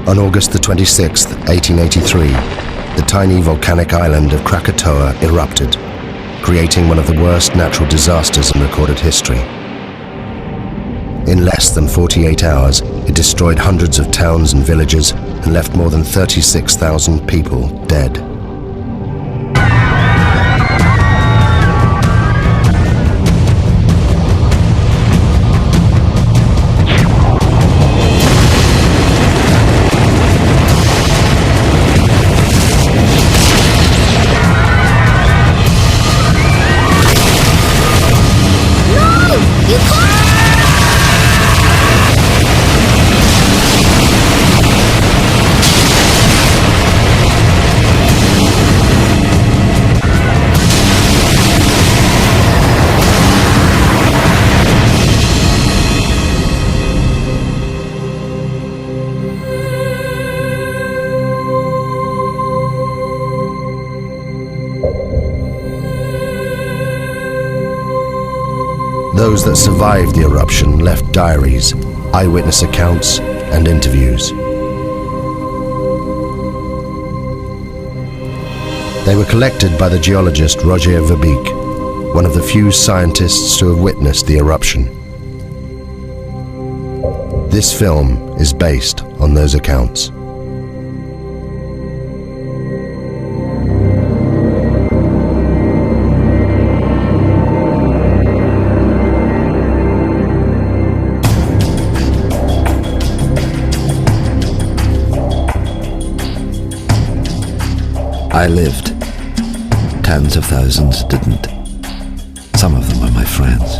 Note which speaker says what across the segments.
Speaker 1: On August the 26th, 1883, the tiny volcanic island of Krakatoa erupted, creating one of the worst natural disasters in recorded history. In less than 48 hours, it destroyed hundreds of towns and villages and left more than 36,000 people dead. Those that survived the eruption left diaries, eyewitness accounts, and interviews. They were collected by the geologist Rogier Verbeek, one of the few scientists to have witnessed the eruption. This film is based on those accounts.
Speaker 2: I lived. Tens of thousands didn't. Some of them were my friends.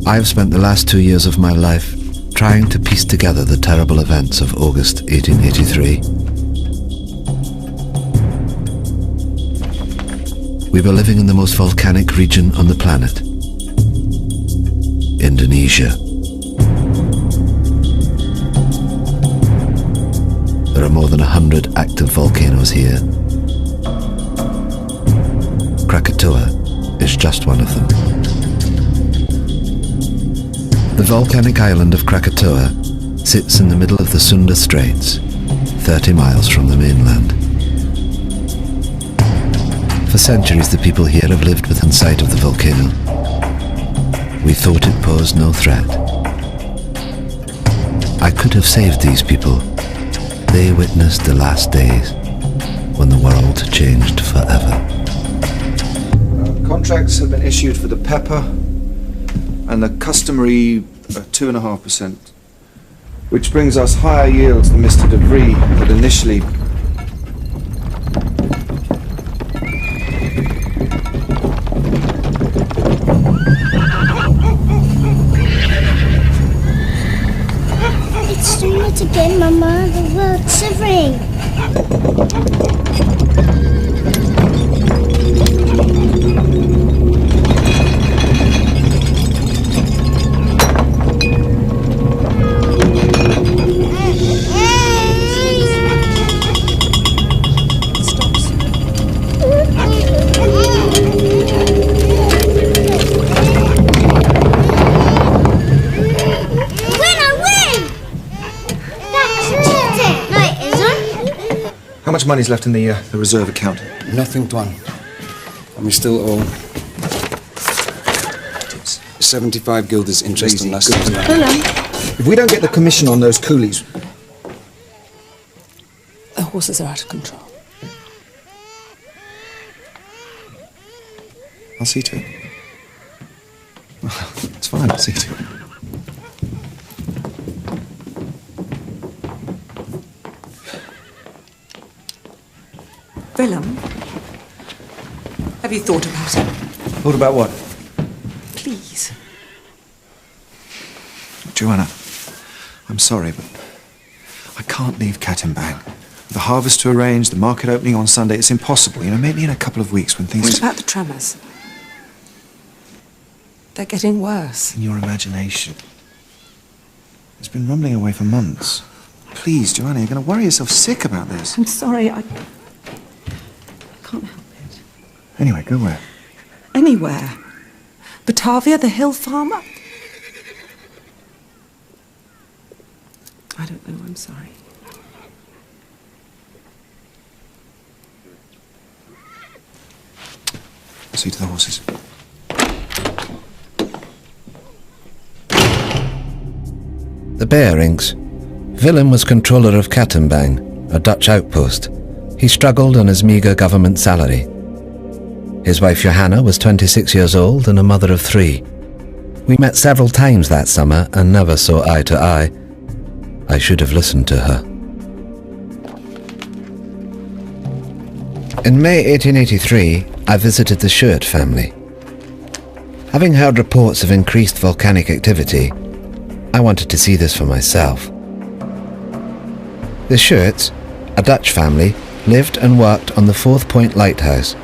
Speaker 2: I've spent the last 2 years of my life trying to piece together the terrible events of August 1883. We were living in the most volcanic region on the planet, Indonesia. There are more than 100 active volcanoes here. Krakatoa is just one of them. The volcanic island of Krakatoa sits in the middle of the Sunda Straits, 30 miles from the mainland. For centuries, the people here have lived within sight of the volcano. We thought it posed no threat. I could have saved these people. They witnessed the last days when the world changed forever.
Speaker 3: Contracts have been issued for the pepper and the customary 2.5%, which brings us higher yields than Mr. Debris had initially.
Speaker 4: It's doing it again, Mama. The world's shivering.
Speaker 3: How much money's left in the reserve account?
Speaker 5: Nothing, Tuan. And we still owe 75 guilders interest on last year's land.
Speaker 3: If we don't get the commission on those coolies...
Speaker 6: The horses are out of control.
Speaker 3: I'll see to it. Well, it's fine, I'll see to it.
Speaker 6: Willem, have you thought about it?
Speaker 3: Thought about what?
Speaker 6: Please.
Speaker 3: Joanna, I'm sorry, but I can't leave Katimbang. The harvest to arrange, the market opening on Sunday, it's impossible. You know, maybe in a couple of weeks when things...
Speaker 6: What about the tremors? They're getting worse.
Speaker 3: In your imagination. It's been rumbling away for months. Please, Joanna, you're going to worry yourself sick about this.
Speaker 6: I'm sorry, I can't help it.
Speaker 3: Anyway, go where?
Speaker 6: Anywhere. Batavia, the hill farmer. I don't know, I'm sorry.
Speaker 3: See to the horses.
Speaker 2: The bearings. Willem was controller of Kattenbang, a Dutch outpost. He struggled on his meagre government salary. His wife Johanna was 26 years old and a mother of 3. We met several times that summer and never saw eye to eye. I should have listened to her. In May 1883, I visited the Schuurt family. Having heard reports of increased volcanic activity, I wanted to see this for myself. The Schuurts, a Dutch family, lived and worked on the 4th Point Lighthouse,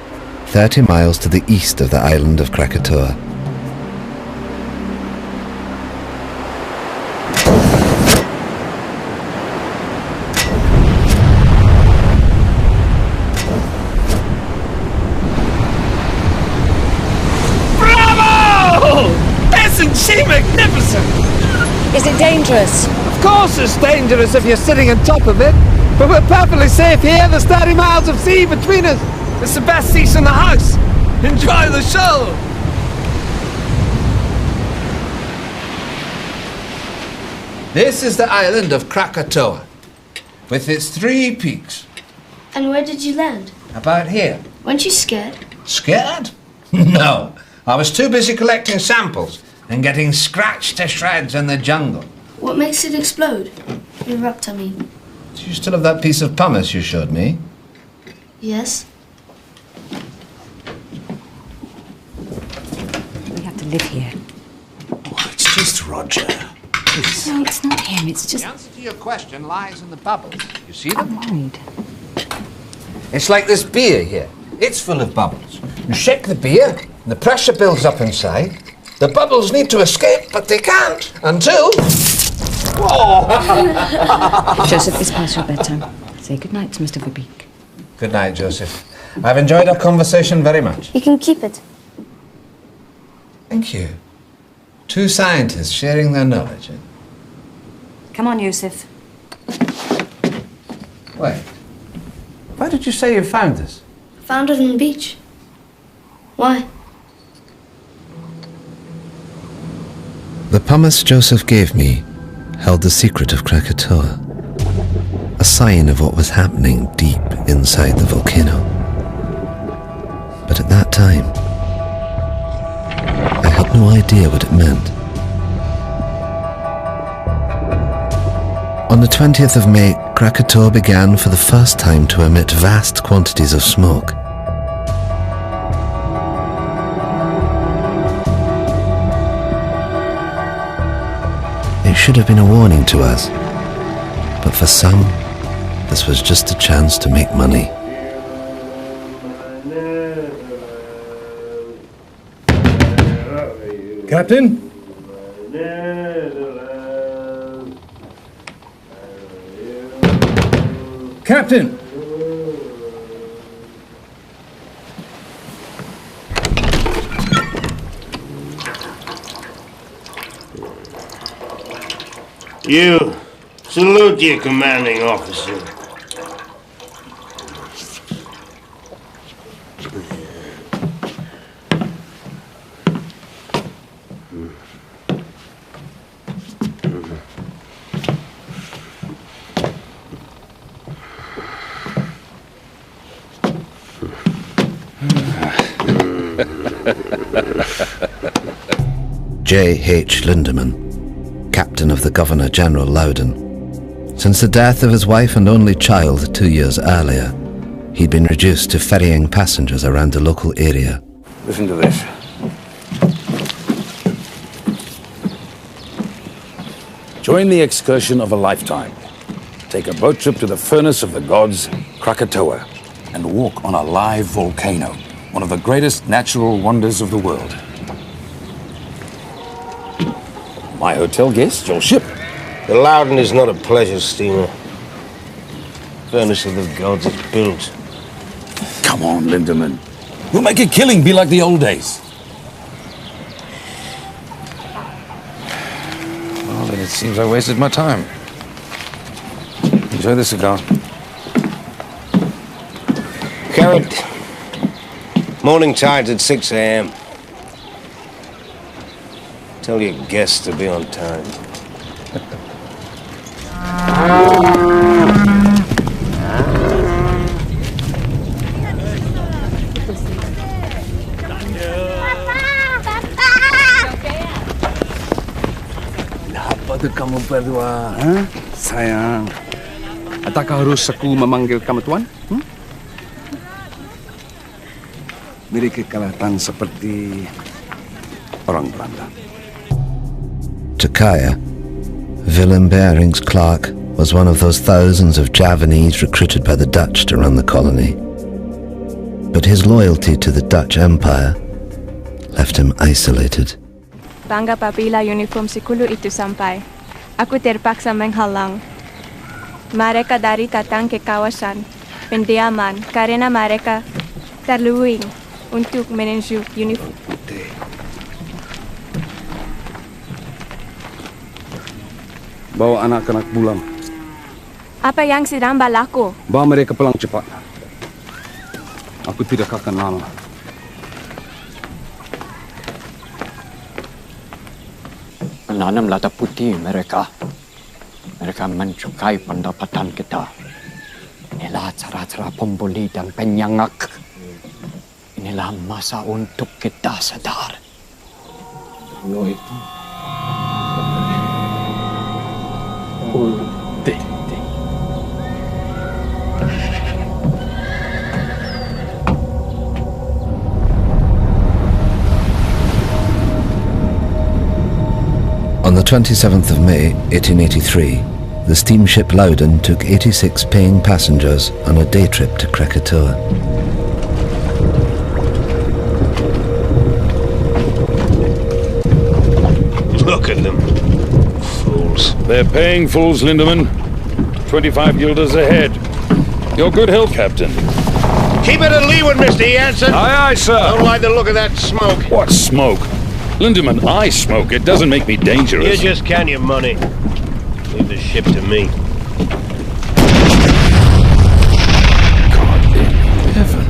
Speaker 2: 30 miles to the east of the island of Krakatoa.
Speaker 7: Bravo! Isn't she magnificent?
Speaker 8: Is it dangerous?
Speaker 7: Of course it's dangerous if you're sitting on top of it, but we're perfectly safe here. There's 30 miles of sea between us. It's the best seats in the house. Enjoy the show.
Speaker 9: This is the island of Krakatoa, with its 3 peaks.
Speaker 4: And where did you land?
Speaker 9: About here.
Speaker 4: Weren't you scared?
Speaker 9: Scared? No. I was too busy collecting samples and getting scratched to shreds in the jungle.
Speaker 4: What makes it explode? Erupt, I mean.
Speaker 9: Do you still have that piece of pumice you showed me?
Speaker 4: Yes?
Speaker 8: We have to live here.
Speaker 1: Oh, it's just Roger.
Speaker 8: No, it's not him, it's just...
Speaker 9: The answer to your question lies in the bubbles. You see
Speaker 8: I'm
Speaker 9: them?
Speaker 8: worried.
Speaker 9: It's like this beer here. It's full of bubbles. You shake the beer, and the pressure builds up inside. The bubbles need to escape, but they can't until...
Speaker 8: Joseph, it's past your bedtime. Say good night to Mr. Verbeek.
Speaker 9: Good night, Joseph. I've enjoyed our conversation very much.
Speaker 4: You can keep it.
Speaker 9: Thank you. 2 scientists sharing their knowledge.
Speaker 8: Come on, Joseph.
Speaker 9: Wait. Why did you say you found this?
Speaker 4: Found it on the beach. Why?
Speaker 2: The pumice Joseph gave me held the secret of Krakatoa, a sign of what was happening deep inside the volcano. But at that time, I had no idea what it meant. On the 20th of May, Krakatoa began for the first time to emit vast quantities of smoke. It should have been a warning to us, but for some, this was just a chance to make money.
Speaker 10: Captain? Captain!
Speaker 11: You salute your commanding officer.
Speaker 2: J.H. Lindemann, captain of the Governor-General Loudon. Since the death of his wife and only child 2 years earlier, he'd been reduced to ferrying passengers around the local area.
Speaker 10: Listen to this. Join the excursion of a lifetime. Take a boat trip to the furnace of the gods, Krakatoa, and walk on a live volcano, one of the greatest natural wonders of the world. My hotel guest, your ship.
Speaker 11: The Loudon is not a pleasure steamer. Furnace of the gods is built.
Speaker 10: Come on, Lindemann. We'll make a killing be like the old days.
Speaker 5: Well, then it seems I wasted my time.
Speaker 10: Enjoy the cigar.
Speaker 11: Garrett, morning tide's at 6 a.m. Tell your guests to be on time.
Speaker 12: Apa tu kamu berdua? Sayang, adakah harus aku memanggil kamu tuan? Mereka kelihatan seperti orang Belanda.
Speaker 2: To Kaya, Willem Bering's clerk was one of those thousands of Javanese recruited by the Dutch to run the colony. But his loyalty to the Dutch Empire left him isolated.
Speaker 13: Bangga apabila uniform sikulu itu sampai. Aku terpaksa menghalang. Mereka dari datang ke kawasan pendiaman karena mereka terluing untuk menuju uniform.
Speaker 12: Bawa anak-anak pulang.
Speaker 13: Apa yang sedang berlaku?
Speaker 12: Bawa mereka pulang cepat. Aku tidak akan lama.
Speaker 14: Menanam lada putih mereka. Mereka mencukai pendapatan kita. Inilah cara-cara pembuli dan penyangak. Inilah masa untuk kita sadar. Lo itu.
Speaker 2: On the 27th of May, 1883, the steamship Loudon took 86 paying passengers on a day trip to Krakatoa.
Speaker 11: Look at them. Fools.
Speaker 10: They're paying fools, Lindemann. 25 guilders ahead. Your good health, Captain.
Speaker 11: Keep it at leeward, Mr. Jansen.
Speaker 10: Aye, aye, sir.
Speaker 11: Don't like the look of that smoke.
Speaker 10: What smoke? Lindemann, I smoke. It doesn't make me dangerous.
Speaker 11: You just count your money. Leave the ship to me.
Speaker 10: God in heaven.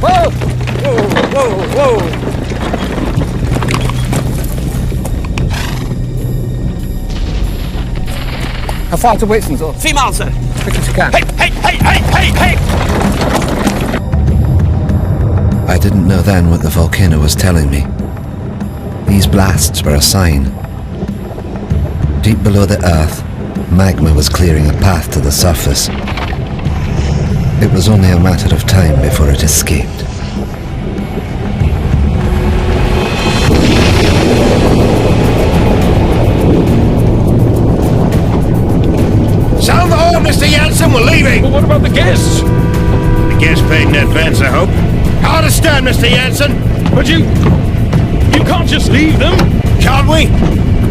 Speaker 7: Whoa! Whoa, whoa, whoa! How far to Whitson's? 3 miles, sir. Quick as you can. Hey!
Speaker 2: I didn't know then what the volcano was telling me. These blasts were a sign. Deep below the earth, magma was clearing a path to the surface. It was only a matter of time before it escaped.
Speaker 11: Sound the horn, Mr. Jansen, we're leaving!
Speaker 10: Well, what about the guests?
Speaker 11: The guests paid in advance, I hope. I understand, Mr. Jansen.
Speaker 10: But you can't just leave them.
Speaker 11: Can't we?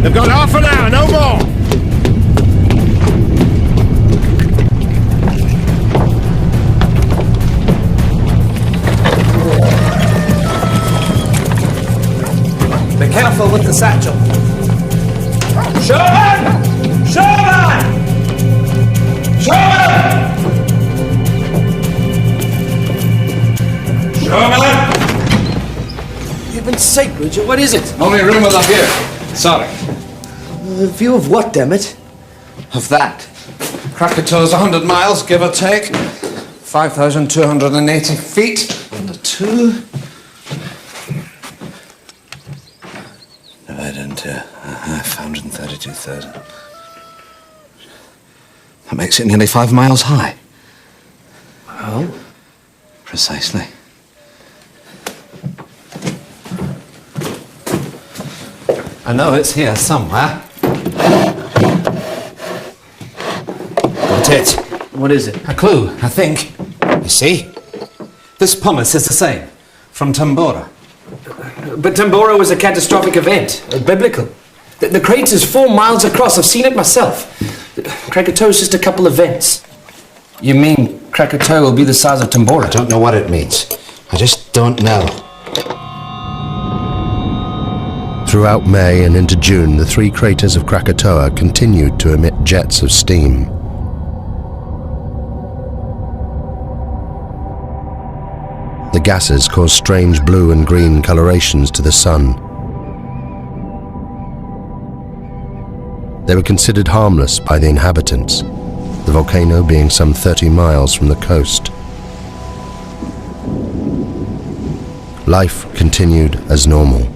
Speaker 11: They've got half an hour, no more.
Speaker 7: Be careful with the satchel.
Speaker 10: Sherman!
Speaker 7: Heaven's sake, Rogier, what is it?
Speaker 9: Only room up here. Sorry.
Speaker 7: A view of what, damn it?
Speaker 9: Of that. Krakatoa's 100 miles, give or take. 5,280 feet. On the 2. Divided into 532,000. That makes it nearly 5 miles high.
Speaker 7: Well?
Speaker 9: Precisely. I know it's here somewhere. Got it.
Speaker 7: What is it?
Speaker 9: A clue, I think. You see? This pumice is the same. From Tambora.
Speaker 7: But Tambora was a catastrophic event. Biblical. The crater's 4 miles across. I've seen it myself. Krakatoa's just a couple of vents. You mean Krakatoa will be the size of Tambora?
Speaker 9: I don't know what it means. I just don't know.
Speaker 1: Throughout May and into June, the three craters of Krakatoa continued to emit jets of steam. The gases caused strange blue and green colorations to the sun. They were considered harmless by the inhabitants, the volcano being some 30 miles from the coast. Life continued as normal.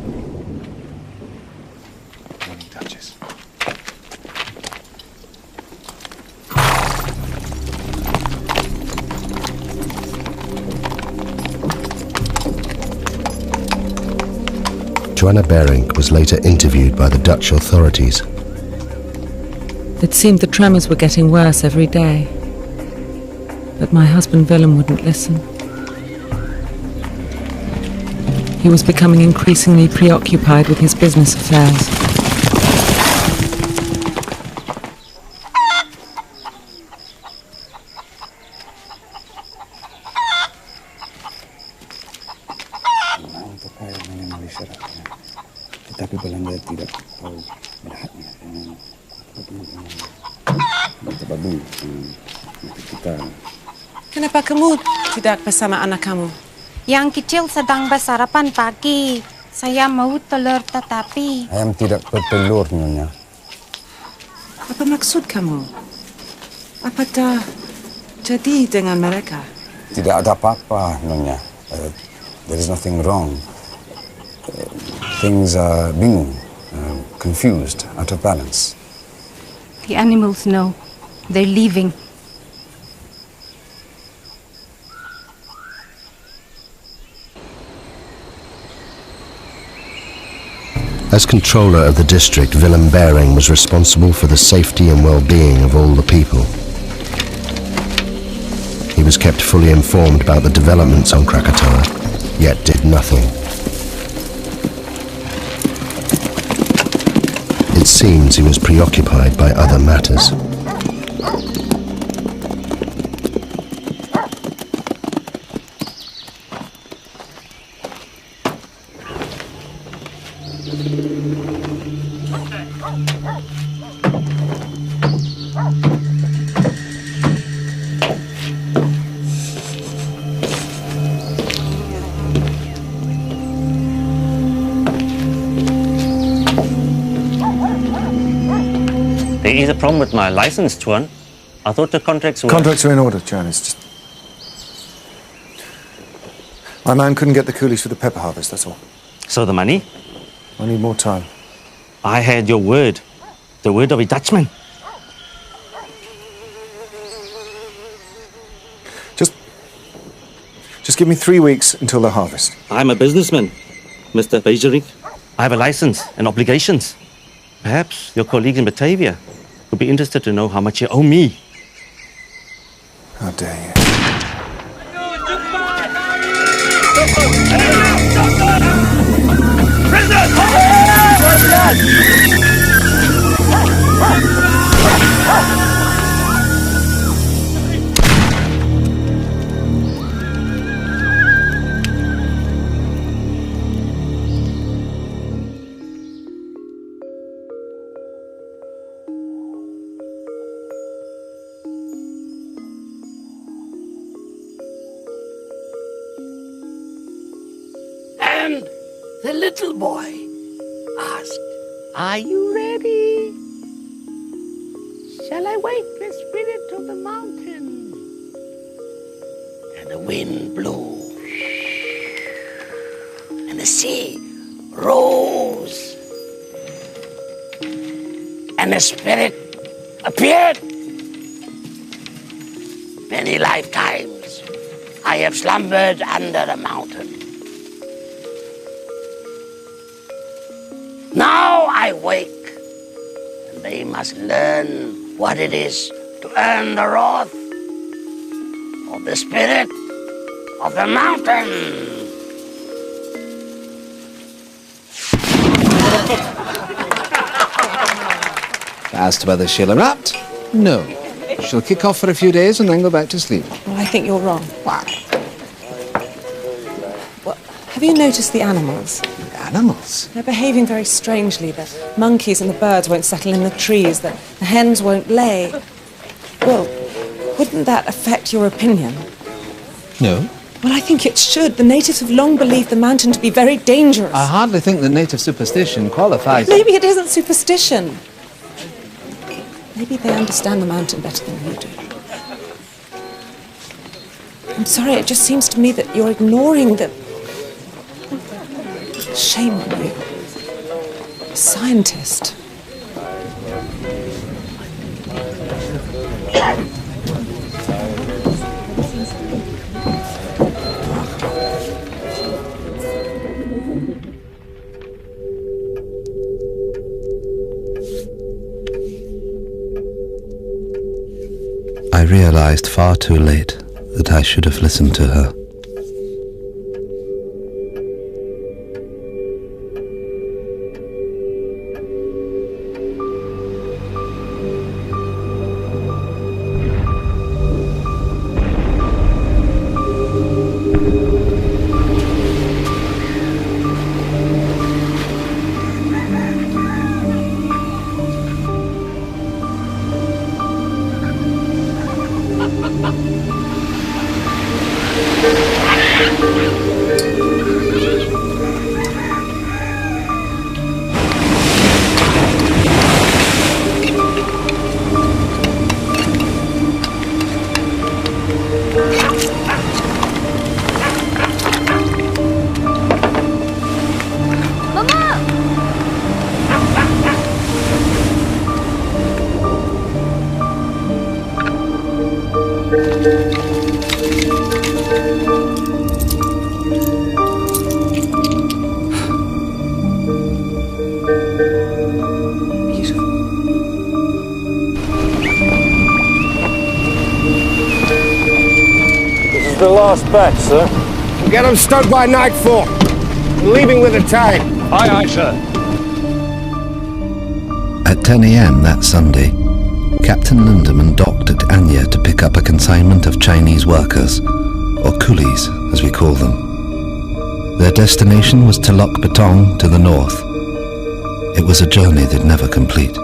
Speaker 1: Joanna Berink was later interviewed by the Dutch authorities.
Speaker 6: It seemed the tremors were getting worse every day. But my husband Willem wouldn't listen. He was becoming increasingly preoccupied with his business affairs.
Speaker 5: Tetapi Belanda tidak tahu melihatnya dengan terbabu kita.
Speaker 6: Kenapa kamu tidak bersama anak kamu?
Speaker 15: Yang kecil sedang bersarapan pagi. Saya mau telur tetapi...
Speaker 5: Ayam tidak bertelur, Nyonya.
Speaker 6: Apa maksud kamu? Apa dah jadi dengan mereka?
Speaker 5: Tidak ada apa-apa, Nyonya. There is nothing wrong. Things are bingung, confused, out of balance.
Speaker 15: The animals know. They're leaving.
Speaker 1: As controller of the district, Willem Bering was responsible for the safety and well-being of all the people. He was kept fully informed about the developments on Krakatoa, yet did nothing. It seems he was preoccupied by other matters.
Speaker 16: There is a problem with my license, Tuan. I thought the contracts were...
Speaker 3: Contracts are in order, John. It's just... My man couldn't get the coolies for the pepper harvest, that's all.
Speaker 16: So the money?
Speaker 3: I need more time.
Speaker 16: I had your word. The word of a Dutchman.
Speaker 3: Just give me 3 weeks until the harvest.
Speaker 16: I'm a businessman, Mr. Verbeek. I have a license and obligations. Perhaps your colleagues in Batavia would be interested to know how much you owe me.
Speaker 3: How dare you?
Speaker 17: And the little boy asked, "Are you ready? Shall I wake the spirit of the mountain?" And the wind blew, and the sea rose, and the spirit appeared. Many lifetimes I have slumbered under the mountain. Now I wake, and they must learn what it is to earn the wrath of the spirit of the mountain.
Speaker 2: As to whether she'll erupt, no. She'll kick off for a few days and then go back to sleep.
Speaker 6: Well, I think you're wrong.
Speaker 2: Why?
Speaker 6: Well, have you noticed the animals?
Speaker 12: animals.
Speaker 6: They're behaving very strangely. The monkeys and the birds won't settle in the trees. The hens won't lay. Well, wouldn't that affect your opinion?
Speaker 12: No.
Speaker 6: Well, I think it should. The natives have long believed the mountain to be very dangerous.
Speaker 12: I hardly think the native superstition qualifies.
Speaker 6: Maybe it isn't superstition. Maybe they understand the mountain better than you do. I'm sorry, it just seems to me that you're ignoring the... Shame on you. A scientist.
Speaker 2: I realized far too late that I should have listened to her.
Speaker 11: The last batch, sir. We'll get them stowed by nightfall. We're leaving with the tide.
Speaker 10: Aye, aye, sir.
Speaker 2: At 10 a.m. that Sunday, Captain Lindemann docked at Anya to pick up a consignment of Chinese workers, or coolies as we call them. Their destination was Telok Betong to the north. It was a journey they'd never complete.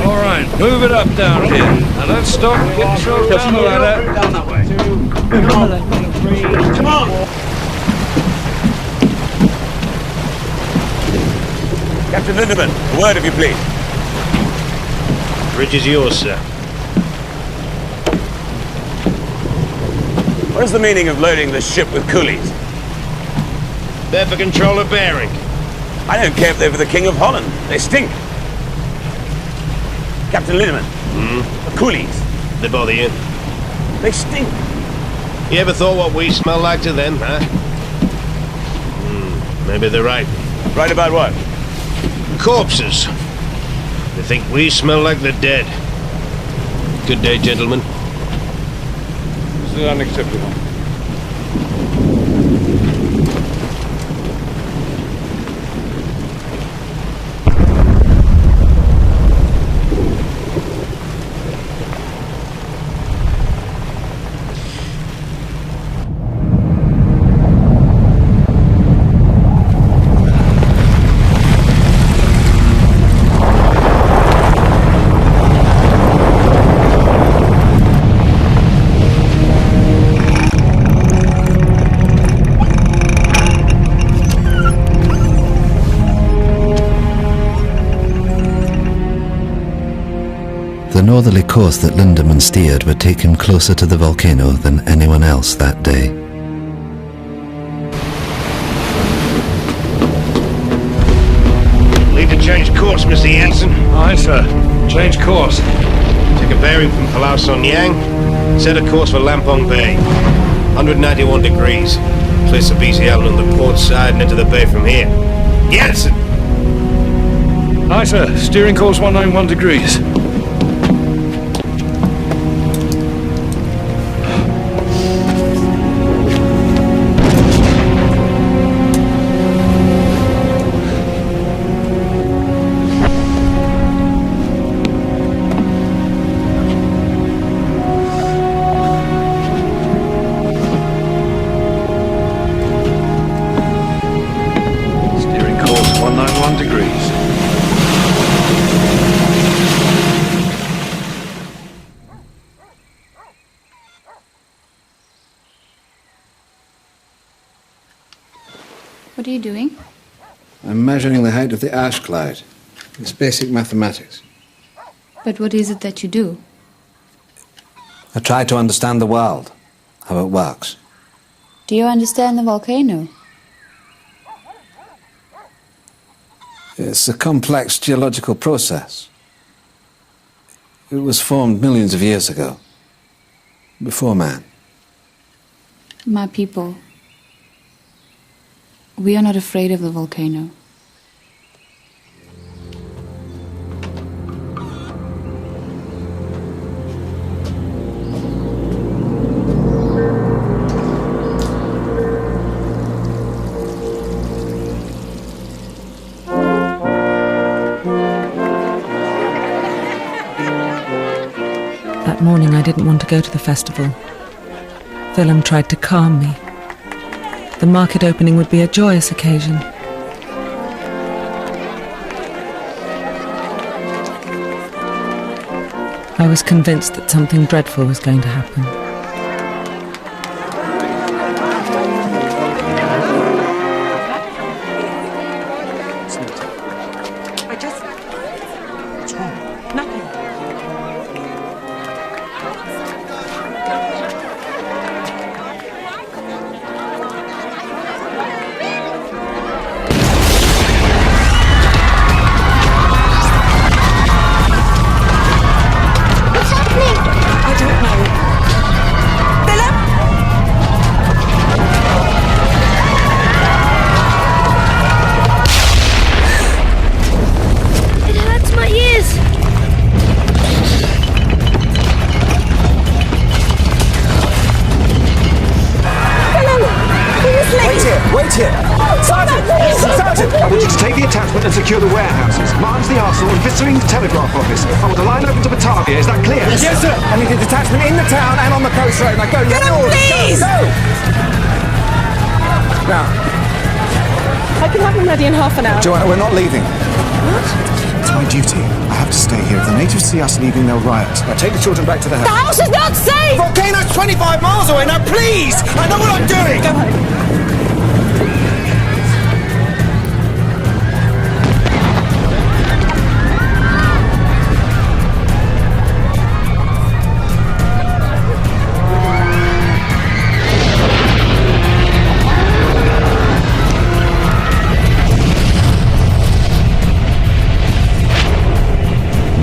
Speaker 10: All right, move it up down here. Now let's stop. Get yourself down the ladder.
Speaker 11: Down that way. 2, come on. 3, come on.
Speaker 18: Captain Lindemann, a word if you please.
Speaker 11: Bridge is yours, sir.
Speaker 18: What is the meaning of loading the ship with coolies?
Speaker 11: They're for control of bearing.
Speaker 18: I don't care if they're for the King of Holland. They stink. Captain Lindemann, the coolies.
Speaker 11: They bother you?
Speaker 18: They stink.
Speaker 11: You ever thought what we smell like to them, huh? Maybe they're right.
Speaker 18: Right about what?
Speaker 11: Corpses. They think we smell like the dead. Good day, gentlemen.
Speaker 10: This is unacceptable.
Speaker 2: The northerly course that Lindemann steered would take him closer to the volcano than anyone else that day.
Speaker 11: Leave to change course, Mr. Jansen.
Speaker 10: Aye, sir. Change course.
Speaker 11: Take a bearing from Palau Son Yang. Set a course for Lampong Bay. 191 degrees. Place the BC Island on the port side and into the bay from here. Jansen!
Speaker 10: Aye, sir. Steering course 191 degrees.
Speaker 19: What are you doing?
Speaker 2: I'm measuring the height of the ash cloud. It's basic mathematics.
Speaker 19: But what is it that you do?
Speaker 2: I try to understand the world, how it works.
Speaker 19: Do you understand the volcano?
Speaker 2: It's a complex geological process. It was formed millions of years ago, before man.
Speaker 19: My people, we are not afraid of the volcano.
Speaker 6: That morning I didn't want to go to the festival. Willem tried to calm me. The market opening would be a joyous occasion. I was convinced that something dreadful was going to happen.
Speaker 20: Secure the warehouses, Marnes the arsenal, and Vissering the telegraph office. I want a line open to Batavia, is that clear?
Speaker 9: Yes, sir. I need a detachment in the town and on the coast road. Now go,
Speaker 6: Get him, please!
Speaker 9: Go! Now,
Speaker 6: I can have him ready in half an hour.
Speaker 9: Joanna, we're not leaving.
Speaker 6: What?
Speaker 3: It's my duty. I have to stay here. If the natives see us leaving, they'll riot.
Speaker 9: Now take the children back to the house.
Speaker 6: The house is not safe!
Speaker 9: The volcano's 25 miles away. Now, please! I know what I'm doing!
Speaker 6: Go home.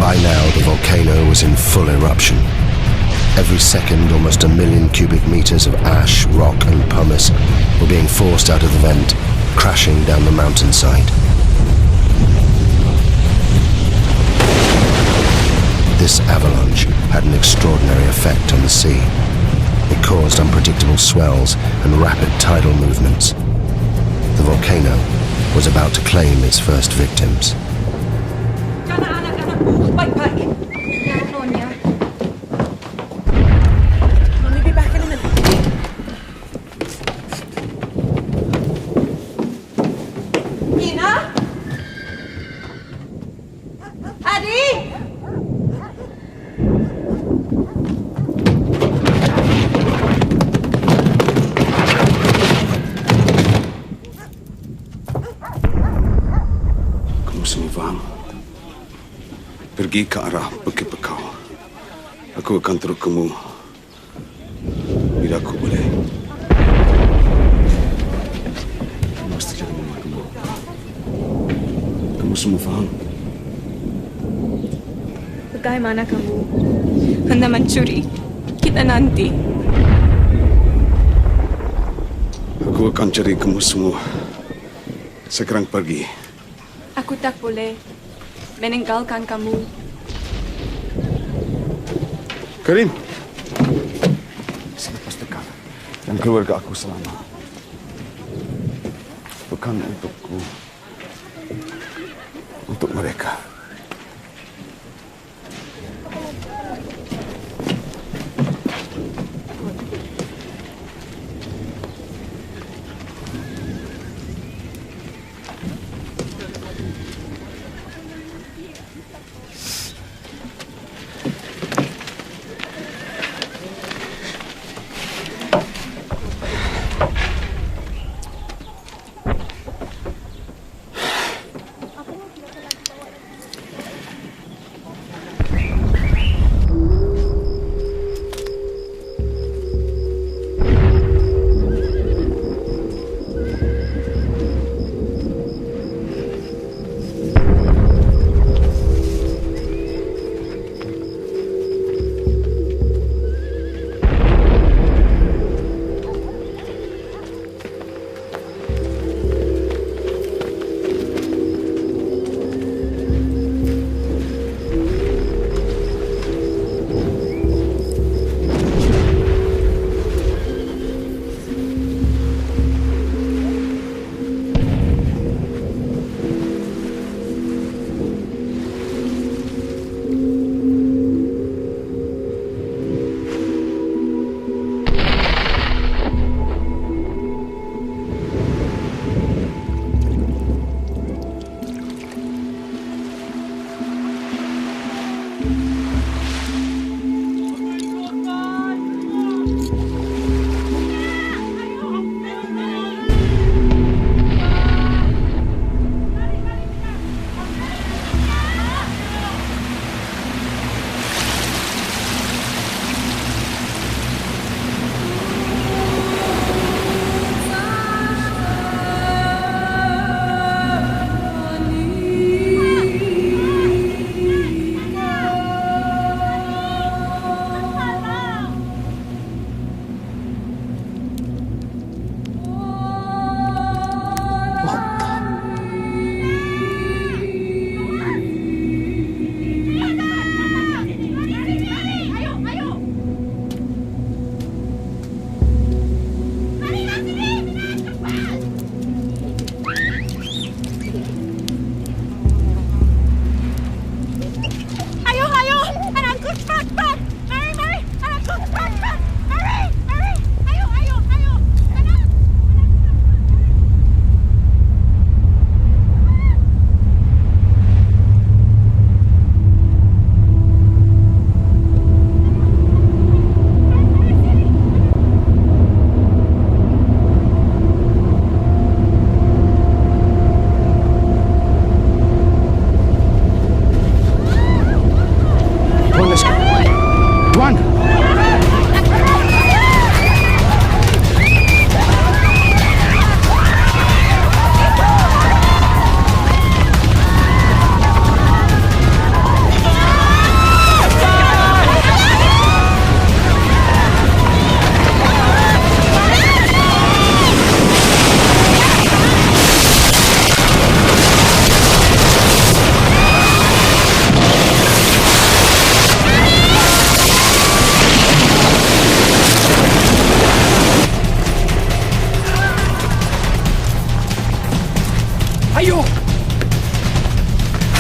Speaker 1: By now, the volcano was in full eruption. Every second, almost 1 million cubic meters of ash, rock, and pumice were being forced out of the vent, crashing down the mountainside. This avalanche had an extraordinary effect on the sea. It caused unpredictable swells and rapid tidal movements. The volcano was about to claim its first victims.
Speaker 6: Backpack. I'll be back in a minute. Nina? Addy?
Speaker 20: Kamu semua faham? Pergi ke arah Bukit Bekau. Aku akan terus kamu bila aku boleh. Kamu mesti jaga mama kamu. Kamu semua faham?
Speaker 13: Bagaimana kamu hendak mencuri kita nanti?
Speaker 20: Aku akan cari kamu semua sekarang pagi.
Speaker 13: Aku tak boleh meninggalkan kamu.
Speaker 20: Karim, selepas dekat dan keluarga aku selamat. Bukan untukku, untuk mereka.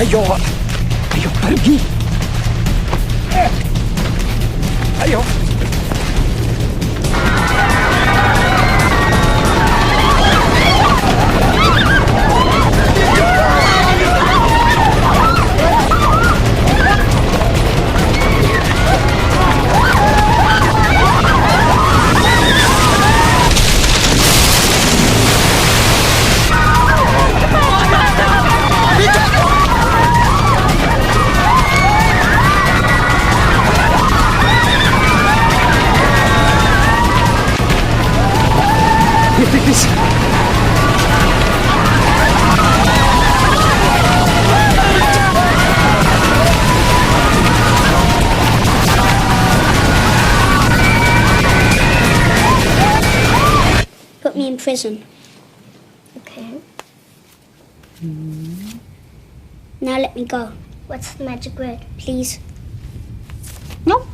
Speaker 12: Ayo, ayo pergi. Ayo. Please.
Speaker 21: Put me in prison. Okay. Now let me go. What's the magic word, please? No.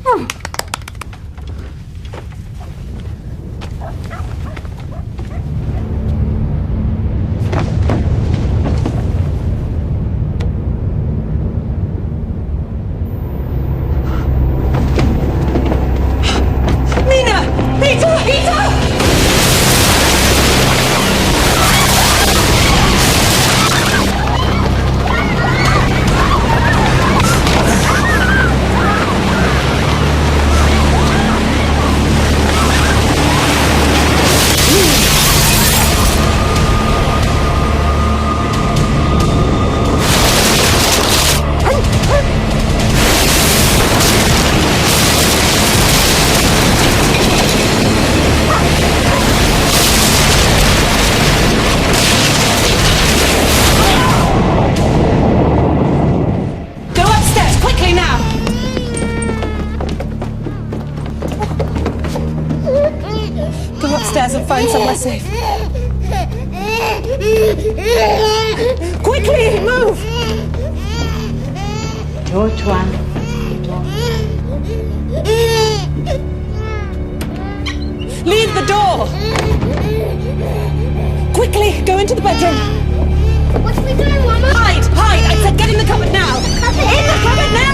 Speaker 6: And find somewhere safe. Quickly, move! Leave the door! Quickly, go into the bedroom.
Speaker 21: What are we doing, Mama?
Speaker 6: Hide! Hide! I said get in the cupboard now! In the cupboard now!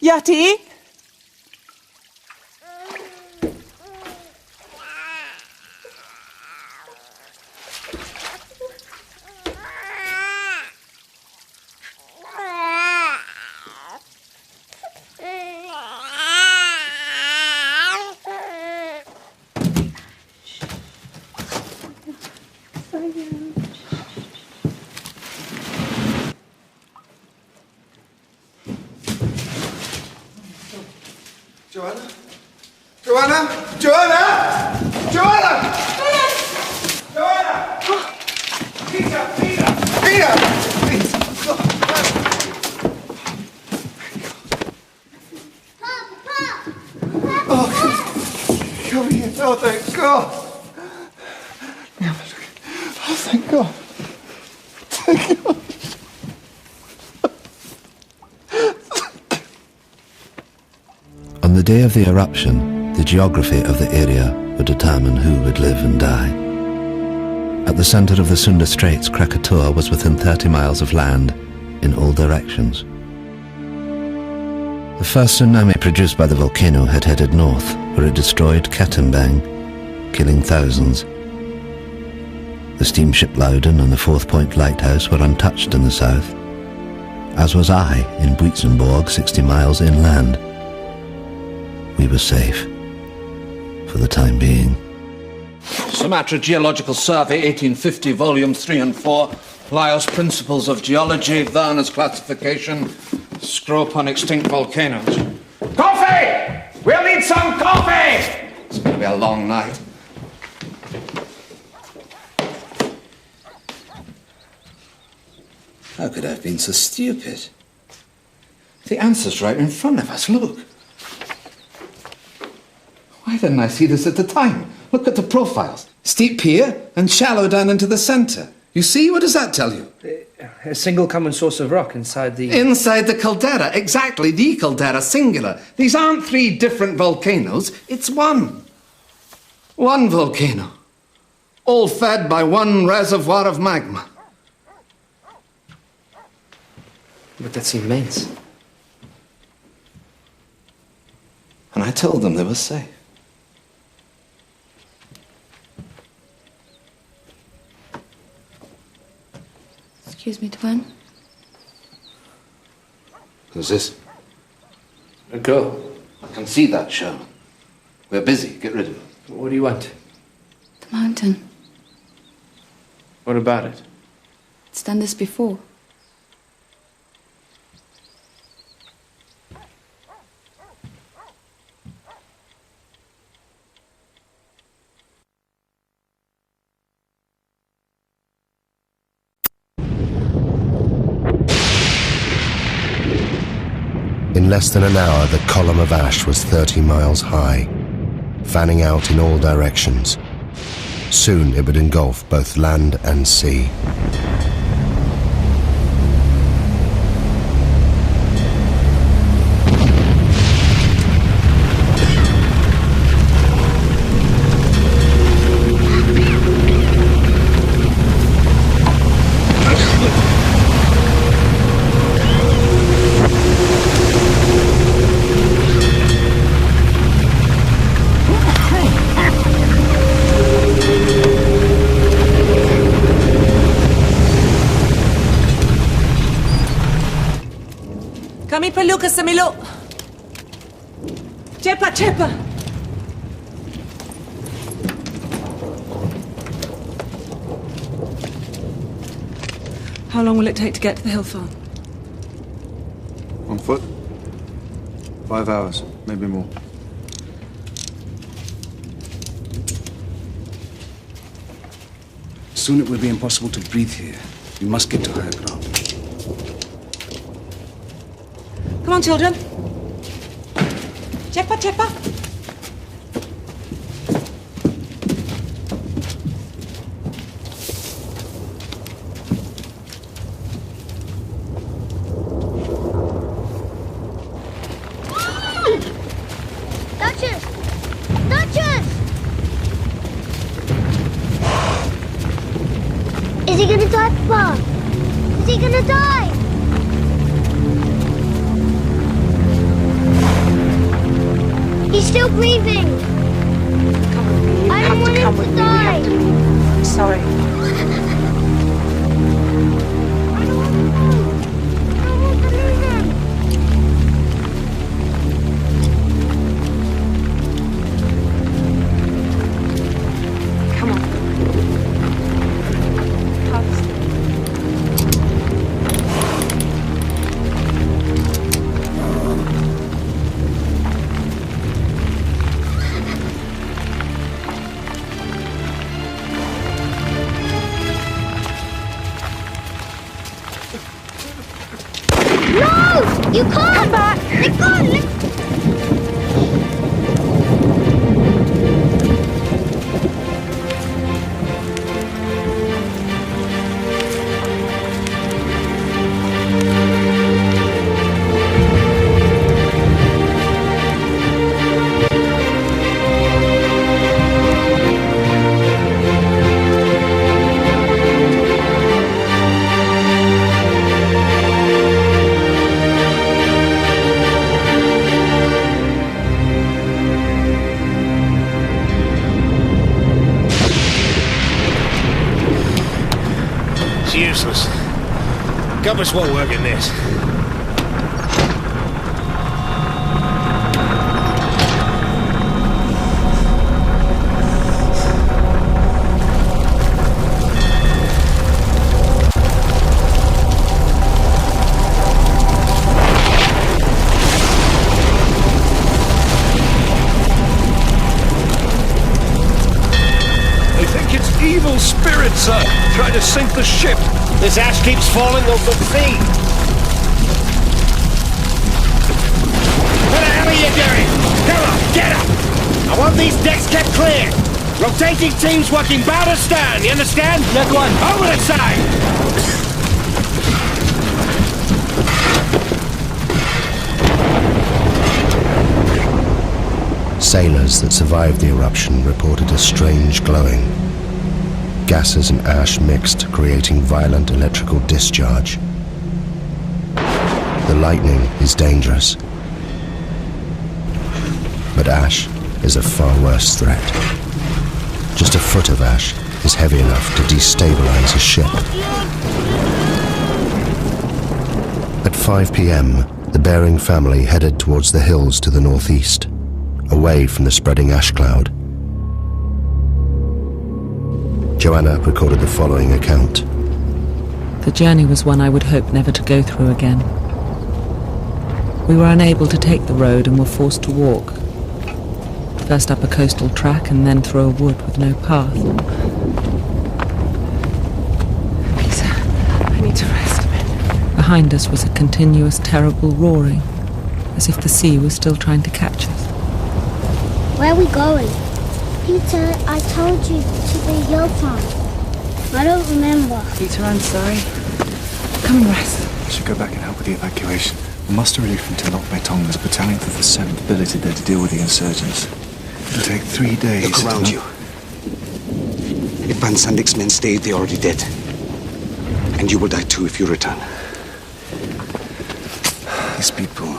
Speaker 6: Yati?
Speaker 3: Joanna? Joanna? Joanna? Joanna? Joanna! Peter! Peter! Peter! Please! Oh, come here. Oh, thank God. Oh, thank God. Thank God.
Speaker 2: day of the eruption, the geography of the area would determine who would live and die. At the centre of the Sunda Straits, Krakatoa was within 30 miles of land in all directions. The first tsunami produced by the volcano had headed north, where it destroyed Catambang, killing thousands. The steamship Loudon and the Fourth Point Lighthouse were untouched in the south, as was I in Buitzenborg, 60 miles inland. We were safe, for the time being.
Speaker 9: Sumatra Geological Survey, 1850, volumes 3 and 4. Lyell's Principles of Geology, Werner's Classification, Scrope on Extinct Volcanoes. Coffee! We'll need some coffee! It's going to be a long night. How could I have been so stupid? The answer's right in front of us, look. Why didn't I see this at the time? Look at the profiles. Steep here and shallow down into the centre. You see? What does that tell you?
Speaker 7: A single common source of rock inside the...
Speaker 9: Inside the caldera, exactly, the caldera, singular. These aren't 3 different volcanoes, it's one. One volcano. All fed by one reservoir of magma.
Speaker 7: But that's immense.
Speaker 9: And I told them they were safe.
Speaker 19: Excuse me, Tuan.
Speaker 9: Who's this?
Speaker 7: A girl.
Speaker 9: I can see that, Sherman. We're busy. Get rid of it.
Speaker 7: What do you want?
Speaker 19: The mountain.
Speaker 7: What about it?
Speaker 19: It's done this before.
Speaker 1: In less than an hour, the column of ash was 30 miles high, fanning out in all directions. Soon it would engulf both land and sea.
Speaker 6: Kami perlu ke Semiluk. Cepat, cepat. How long will it take to get to the hill farm?
Speaker 3: On foot? 5 hours, maybe more.
Speaker 12: Soon it will be impossible to breathe here. We must get to higher ground.
Speaker 6: Come on, children. Cepat, cepat.
Speaker 21: Duchess! Duchess! Is he gonna die, Papa? Is he gonna die? He's still breathing. I don't want him to die.
Speaker 6: I'm sorry. Come on.
Speaker 21: You can't! Come back! Let go!
Speaker 11: It's useless. Compass won't work in this.
Speaker 20: Evil spirits, sir, trying to sink the ship.
Speaker 11: This ash keeps falling over the sea. What the hell are you doing? Come on, get up! I want these decks kept clear. Rotating teams working bow to stern, you understand? That one. Over the side!
Speaker 1: Sailors that survived the eruption reported a strange glowing. Gases and ash mixed, creating violent electrical discharge. The lightning is dangerous, but ash is a far worse threat. Just a foot of ash is heavy enough to destabilize a ship. At 5 p.m., the Bering family headed towards the hills to the northeast, away from the spreading ash cloud. Joanna recorded the following account.
Speaker 6: The journey was one I would hope never to go through again. We were unable to take the road and were forced to walk. First up a coastal track and then through a wood with no path. Peter, I need to rest a bit. Behind us was a continuous, terrible roaring, as if the sea was still trying to catch us.
Speaker 21: Where are we going? Peter, I told you to the hill farm. I don't remember.
Speaker 19: Peter, I'm sorry. Come and rest.
Speaker 20: I should go back and help with the evacuation. The muster relief from Tong. There's a battalion of the 7th billeted there to deal with the insurgents. It'll take 3 days.
Speaker 5: Look around you. If Van Sandik's men stayed, they're already dead. And you will die too if you return.
Speaker 20: These people,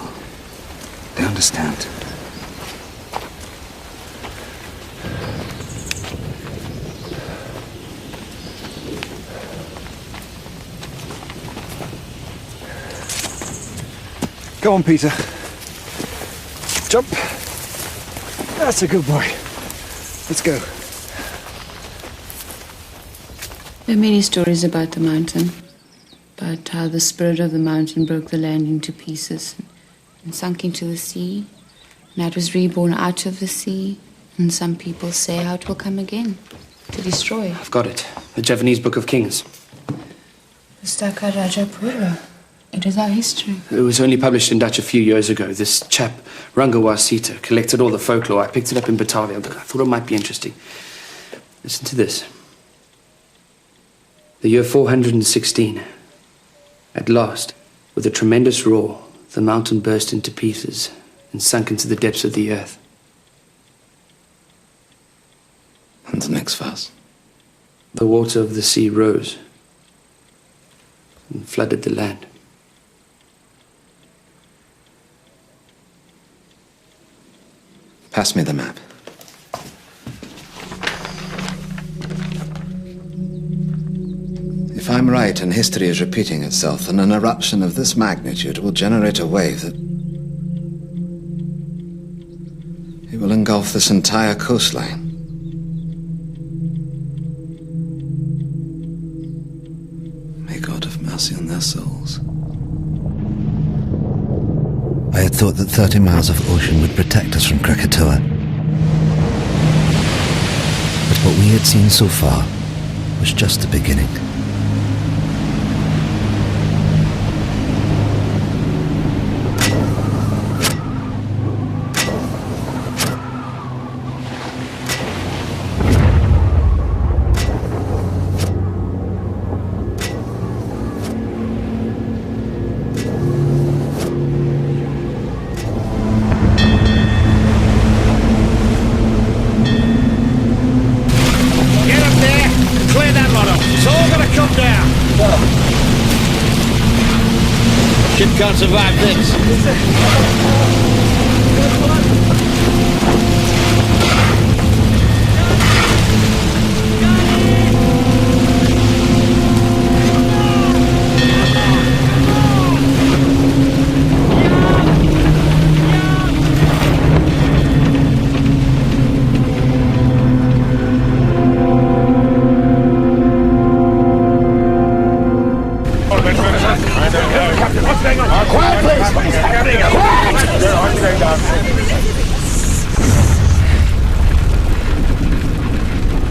Speaker 20: they understand. Go on, Peter. Jump. That's a good boy. Let's go.
Speaker 19: There are many stories about the mountain, about how the spirit of the mountain broke the land into pieces and sunk into the sea, and how it was reborn out of the sea, and some people say how it will come again, to destroy.
Speaker 7: I've got it. The Javanese Book of Kings.
Speaker 19: The Staka Rajapura. It is our history.
Speaker 7: It was only published in Dutch a few years ago. This chap, Rangawa Sita, collected all the folklore. I picked it up in Batavia. I thought it might be interesting. Listen to this. The year 416. At last, with a tremendous roar, the mountain burst into pieces and sunk into the depths of the earth.
Speaker 2: And the next verse.
Speaker 7: The water of the sea rose and flooded the land.
Speaker 2: Pass me the map. If I'm right and history is repeating itself, then an eruption of this magnitude will generate a wave that... it will engulf this entire coastline. May God have mercy on their souls. I had thought that 30 miles of ocean would protect us from Krakatoa. But what we had seen so far was just the beginning.
Speaker 11: Can't survive this.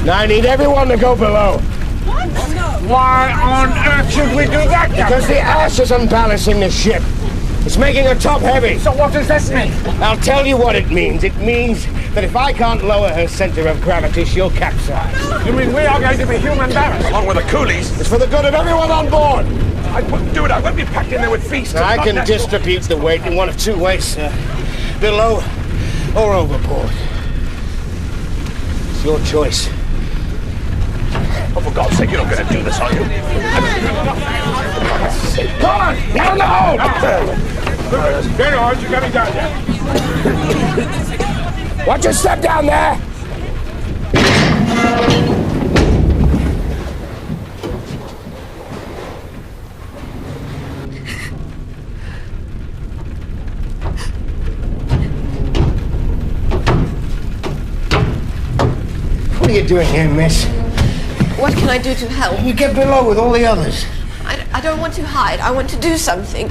Speaker 8: Now I need everyone to go below.
Speaker 22: What?
Speaker 8: Why on earth should we do that? Because the ash is unbalancing the ship. It's making her top heavy.
Speaker 22: So what does this mean?
Speaker 8: I'll tell you what it means. It means that if I can't lower her center of gravity, she'll capsize.
Speaker 22: You mean we are going to be human barracks?
Speaker 18: Along with the coolies?
Speaker 8: It's for the good of everyone on board.
Speaker 18: I wouldn't do it. I won't be packed in there with feasts.
Speaker 8: Now, I can distribute the weight in one of two ways, sir. Below or overboard. It's your choice.
Speaker 18: Oh, for God's sake, you're not going to do this, are you?
Speaker 8: Come on! Down the hole!
Speaker 22: Very hard, you're coming down there.
Speaker 8: Watch your step down there! What are you doing here, miss?
Speaker 23: What can I do to help?
Speaker 8: You get below with all the others.
Speaker 23: I don't want to hide. I want to do something.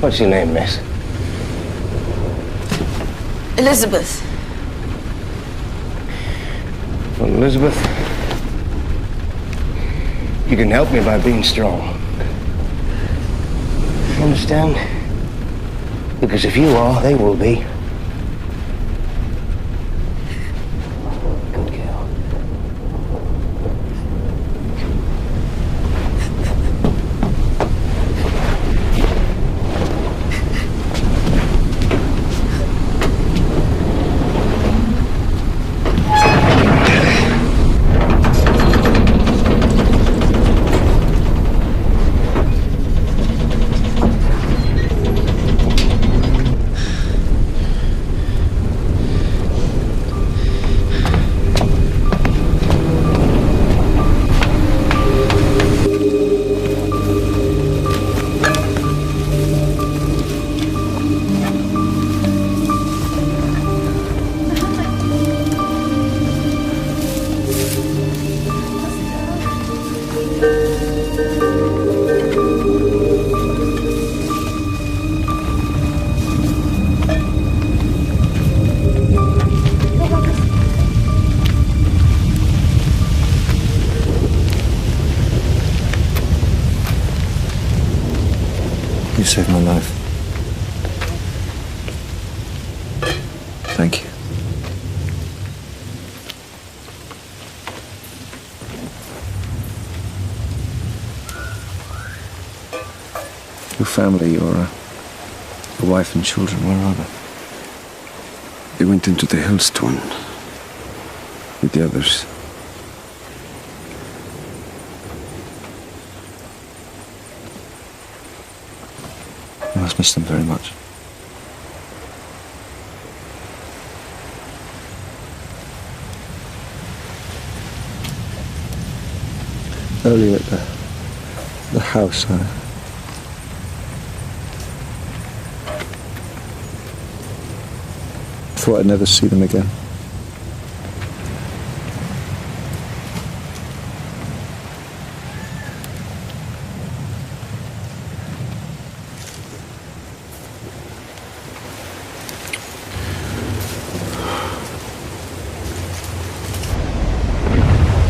Speaker 8: What's your name, miss?
Speaker 23: Elizabeth.
Speaker 8: Well, Elizabeth, you can help me by being strong. You understand? Because if you are, they will be. Good girl.
Speaker 20: You saved my life. Thank you. Your family, your wife and children, where are they?
Speaker 5: They went into the hills, Tuan, with the others.
Speaker 20: You must miss them very much. Earlier at the house, I thought I'd never see them again.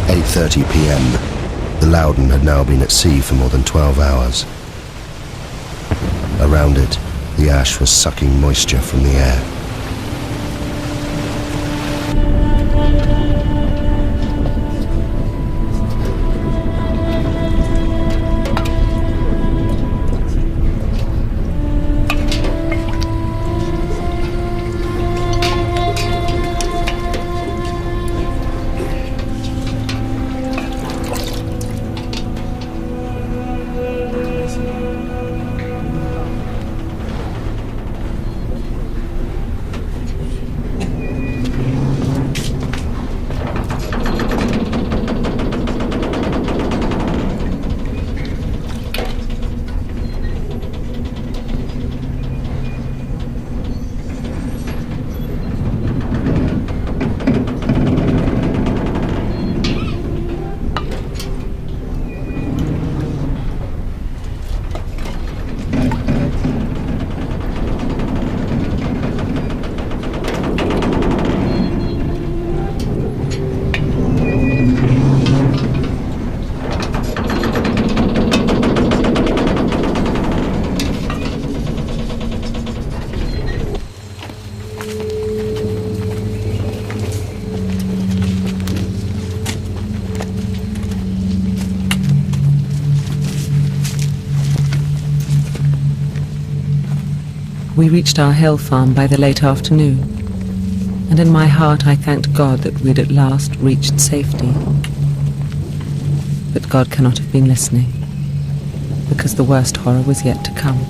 Speaker 1: At 8:30 p.m. The Loudon had now been at sea for more than 12 hours. Around it, the ash was sucking moisture from the air.
Speaker 6: We reached our hill farm by the late afternoon, and in my heart I thanked God that we'd at last reached safety. But God cannot have been listening, because the worst horror was yet to come.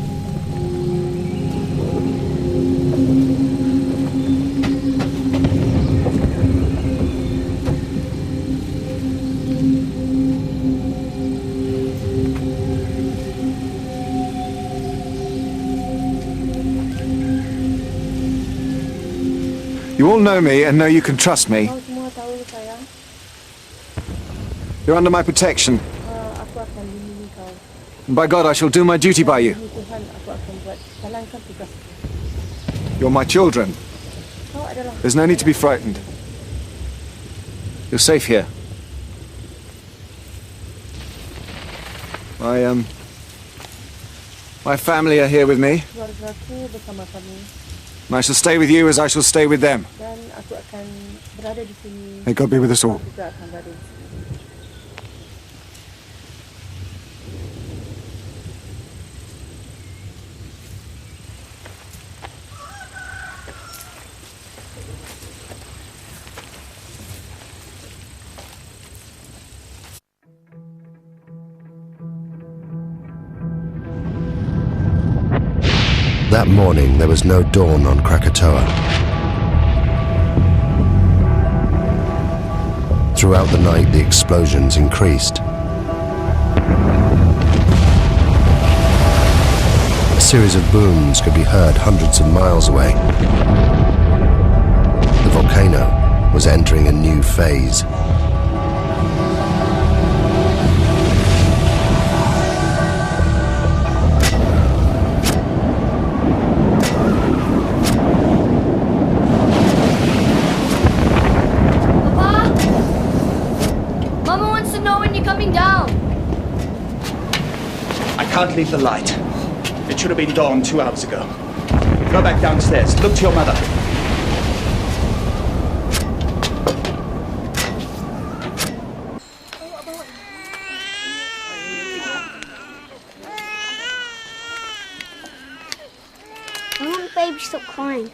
Speaker 3: You all know me and know you can trust me. You're under my protection. And by God, I shall do my duty by you. You're my children. There's no need to be frightened. You're safe here. My family are here with me. And I shall stay with you as I shall stay with them. May God be with us all.
Speaker 1: That morning, there was no dawn on Krakatoa. Throughout the night, the explosions increased. A series of booms could be heard hundreds of miles away. The volcano was entering a new phase.
Speaker 4: I can't leave the light. It should have been dawn 2 hours ago. Go back downstairs. Look to your mother.
Speaker 21: I want baby to stop crying.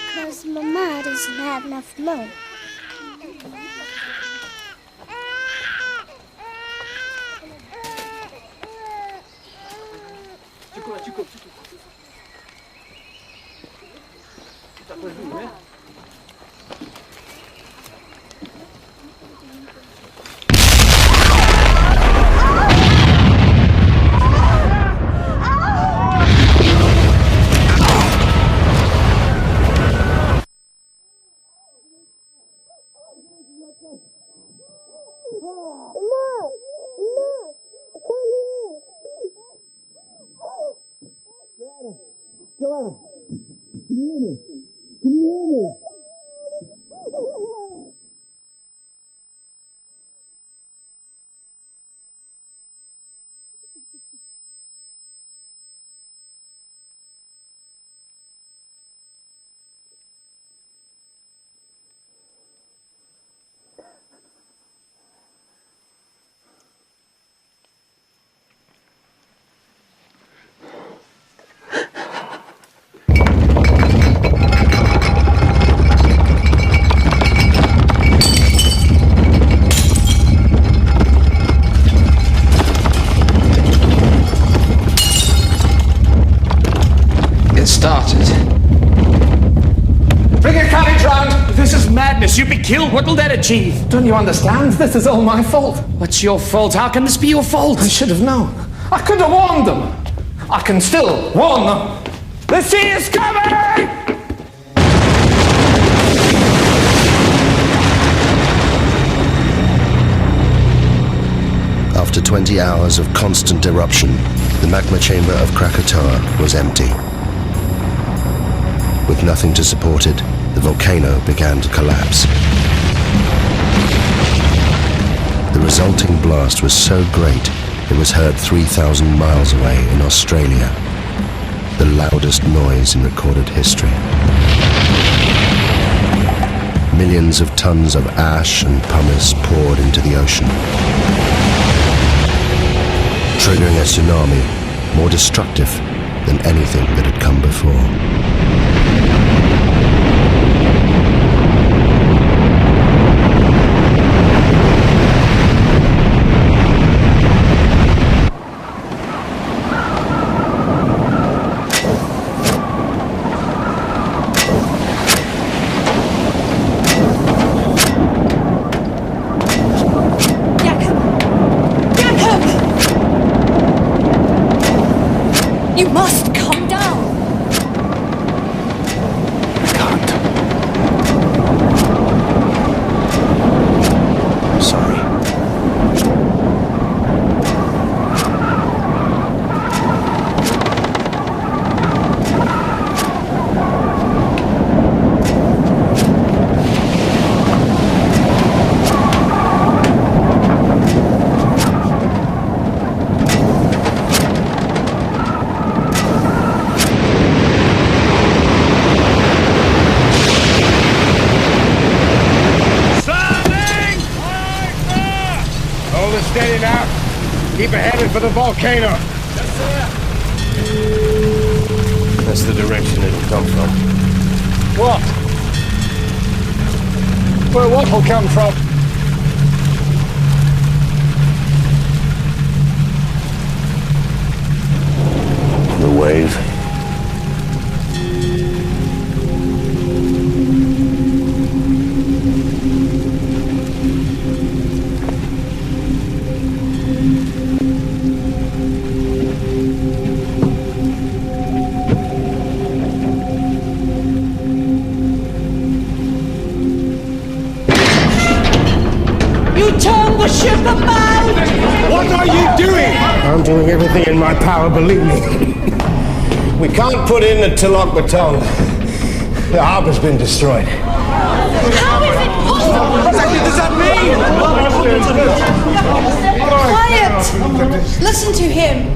Speaker 21: Because Mama doesn't have enough milk.
Speaker 14: Joanna, can you hear me? Can you hear me?
Speaker 7: You'd be killed. What will that achieve?
Speaker 22: Don't you understand? This is all my fault.
Speaker 7: What's your fault? How can this be your fault?
Speaker 22: I should have known. I could have warned them. I can still warn them. The sea is coming!
Speaker 1: After 20 hours of constant eruption, the magma chamber of Krakatoa was empty. With nothing to support it, the volcano began to collapse. The resulting blast was so great, it was heard 3,000 miles away in Australia, the loudest noise in recorded history. Millions of tons of ash and pumice poured into the ocean, triggering a tsunami more destructive than anything that had come before.
Speaker 23: You must come down.
Speaker 8: Steady now. Keep headed for the volcano.
Speaker 11: Yes, sir. That's the direction it'll come from.
Speaker 8: What? Where what will come from?
Speaker 11: The wave.
Speaker 23: The ship about!
Speaker 8: What are you doing? I'm doing everything in my power, believe me. We can't put in the Tilok baton. The harbor's been destroyed.
Speaker 23: How is it possible?
Speaker 8: What does that mean?
Speaker 23: Quiet! Listen to him.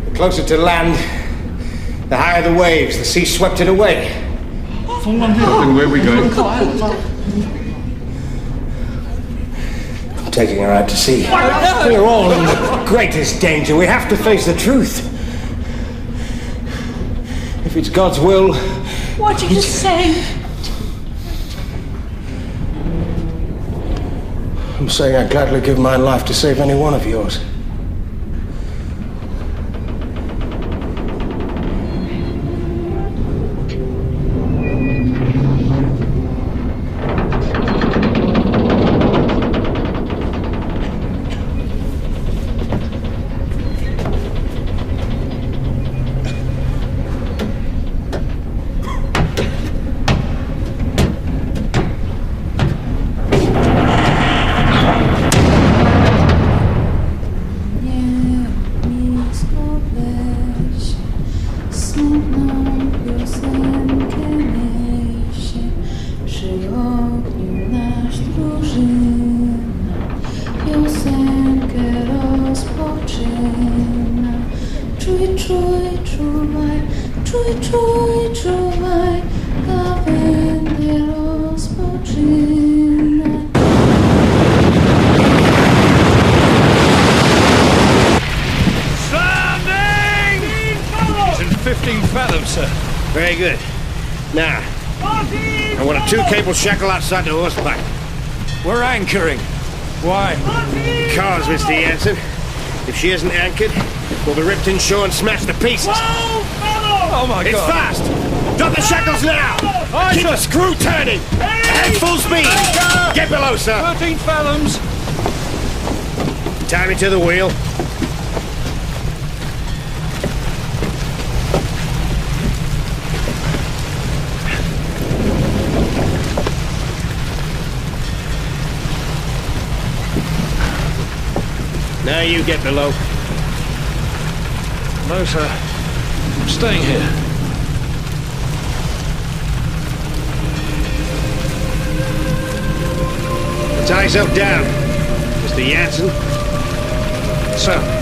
Speaker 8: The closer to land, the higher the waves. The sea swept it away.
Speaker 11: Where are we going?
Speaker 8: I'm taking her out to sea. We're all in the greatest danger. We have to face the truth. If it's God's will...
Speaker 23: What are you saying?
Speaker 8: I'm saying I'd gladly give my life to save any one of yours.
Speaker 11: Very good. Now, I want a two-cable shackle outside the horse back.
Speaker 12: We're anchoring. Why?
Speaker 11: Because, Mr. Jansen, if she isn't anchored, we'll be ripped inshore and smashed to pieces.
Speaker 12: Oh my
Speaker 11: It's
Speaker 12: God!
Speaker 11: fast! Drop the shackles now! Keep the screw turning! Ahead full speed! Get below, sir!
Speaker 12: 13 fathoms!
Speaker 11: Tie me to the wheel. Now you get below.
Speaker 12: No, sir. I'm staying here.
Speaker 11: Tie yourself down, Mr. Jansen.
Speaker 12: Sir.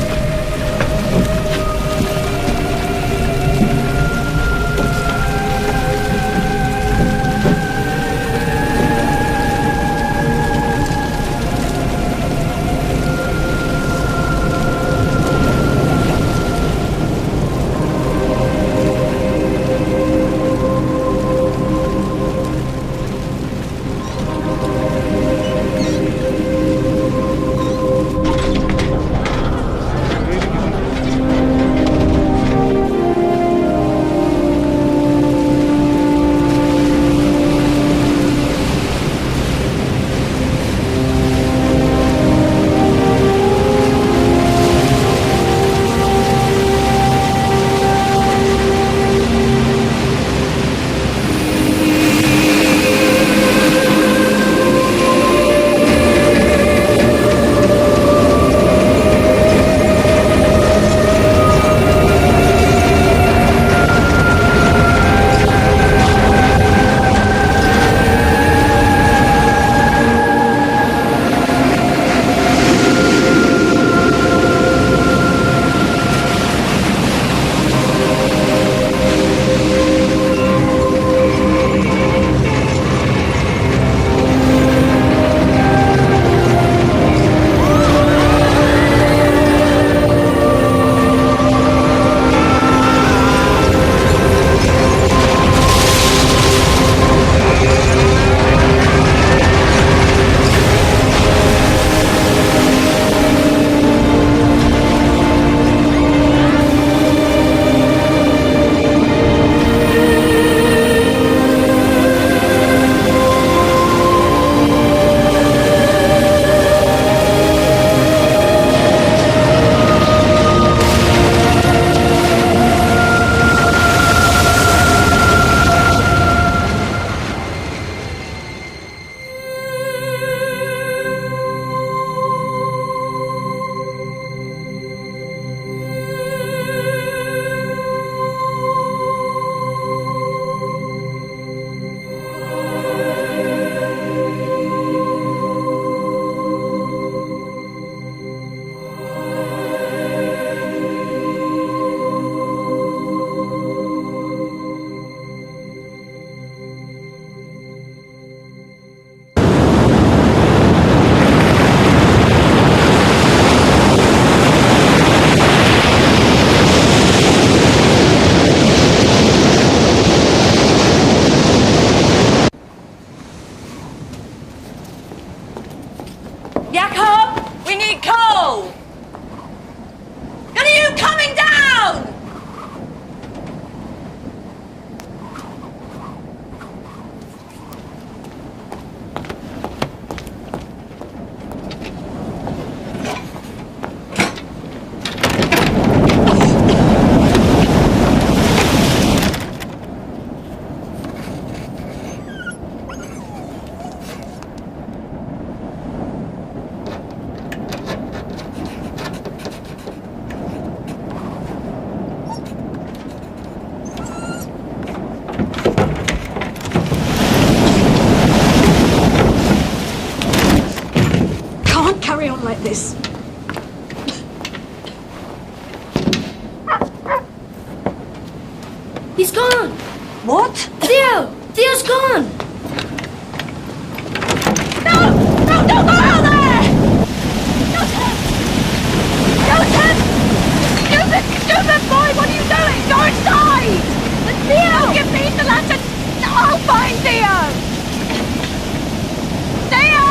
Speaker 21: He's gone.
Speaker 23: What?
Speaker 21: Theo! Theo's gone.
Speaker 23: No! No, don't go out there! Joseph! Joseph! Stupid boy, what are you doing? Go inside! Theo! Give me the lantern! I'll find Theo! Theo!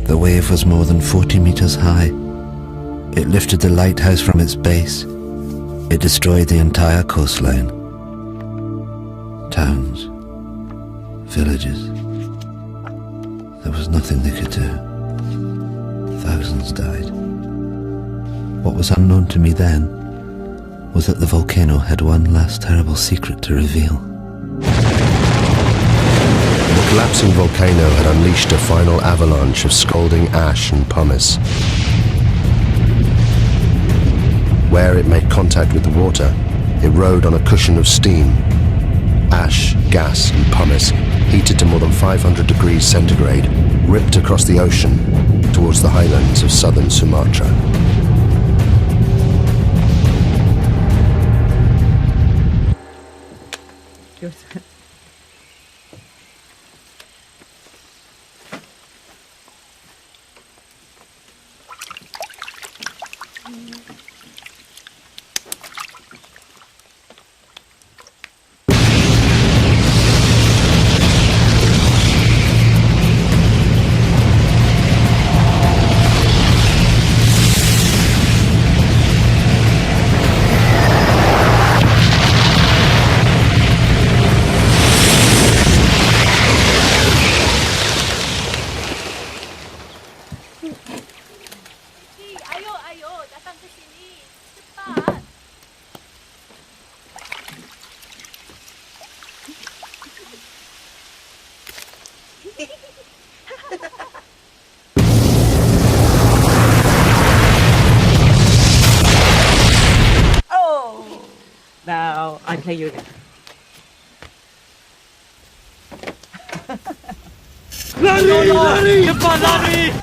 Speaker 2: The wave was more than 40 meters high. It lifted the lighthouse from its base. It destroyed the entire coastline. Towns, villages. There was nothing they could do. Thousands died. What was unknown to me then was that the volcano had one last terrible secret to reveal.
Speaker 1: The collapsing volcano had unleashed a final avalanche of scalding ash and pumice. Where it made contact with the water, it rode on a cushion of steam. Ash, gas and pumice, heated to more than 500 degrees centigrade, ripped across the ocean towards the highlands of southern Sumatra.
Speaker 23: Now, I play you.
Speaker 14: Lari! Cepat lari!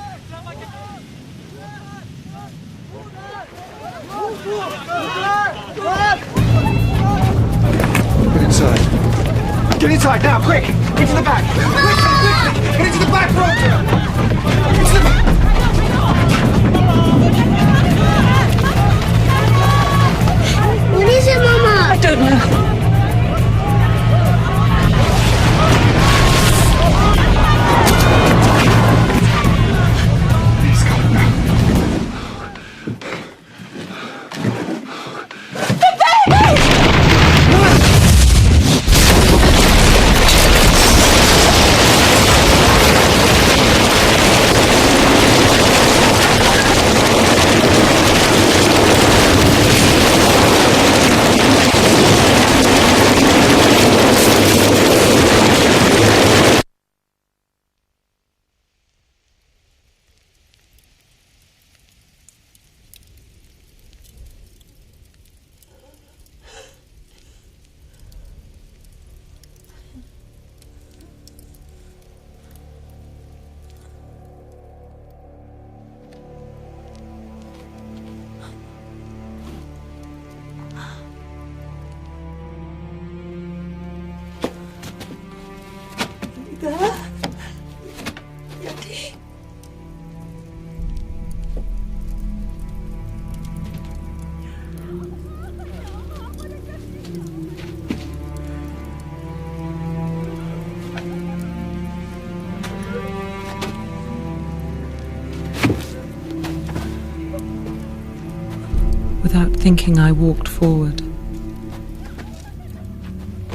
Speaker 3: Get inside. Get inside now, quick! Into the back! Quickly! Get into the back, Roger! Into the back!
Speaker 21: What is it, Mama?
Speaker 23: I don't know.
Speaker 6: Without thinking, I walked forward.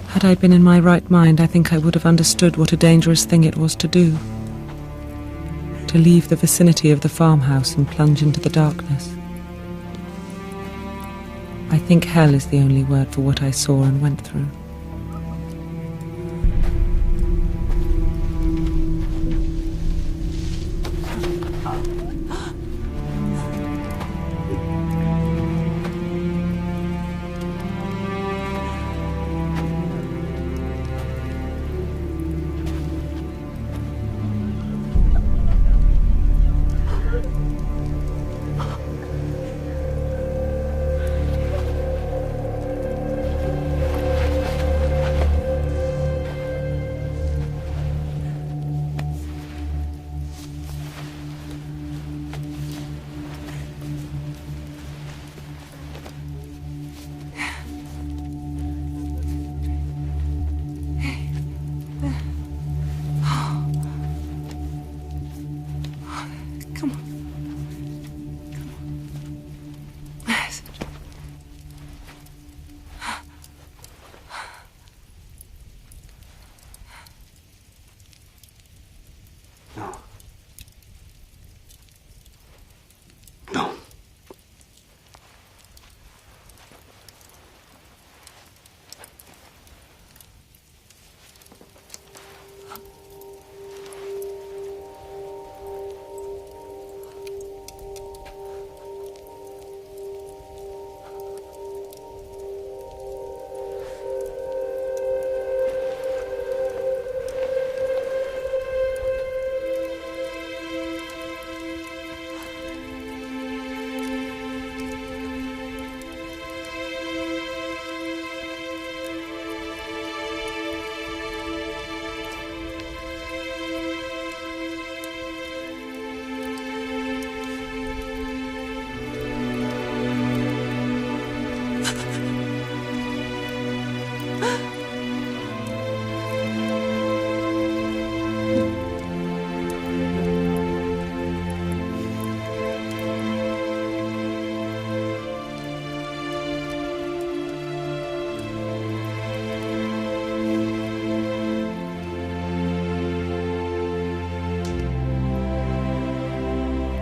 Speaker 6: Had I been in my right mind, I think I would have understood what a dangerous thing it was to do. To leave the vicinity of the farmhouse and plunge into the darkness. I think hell is the only word for what I saw and went through.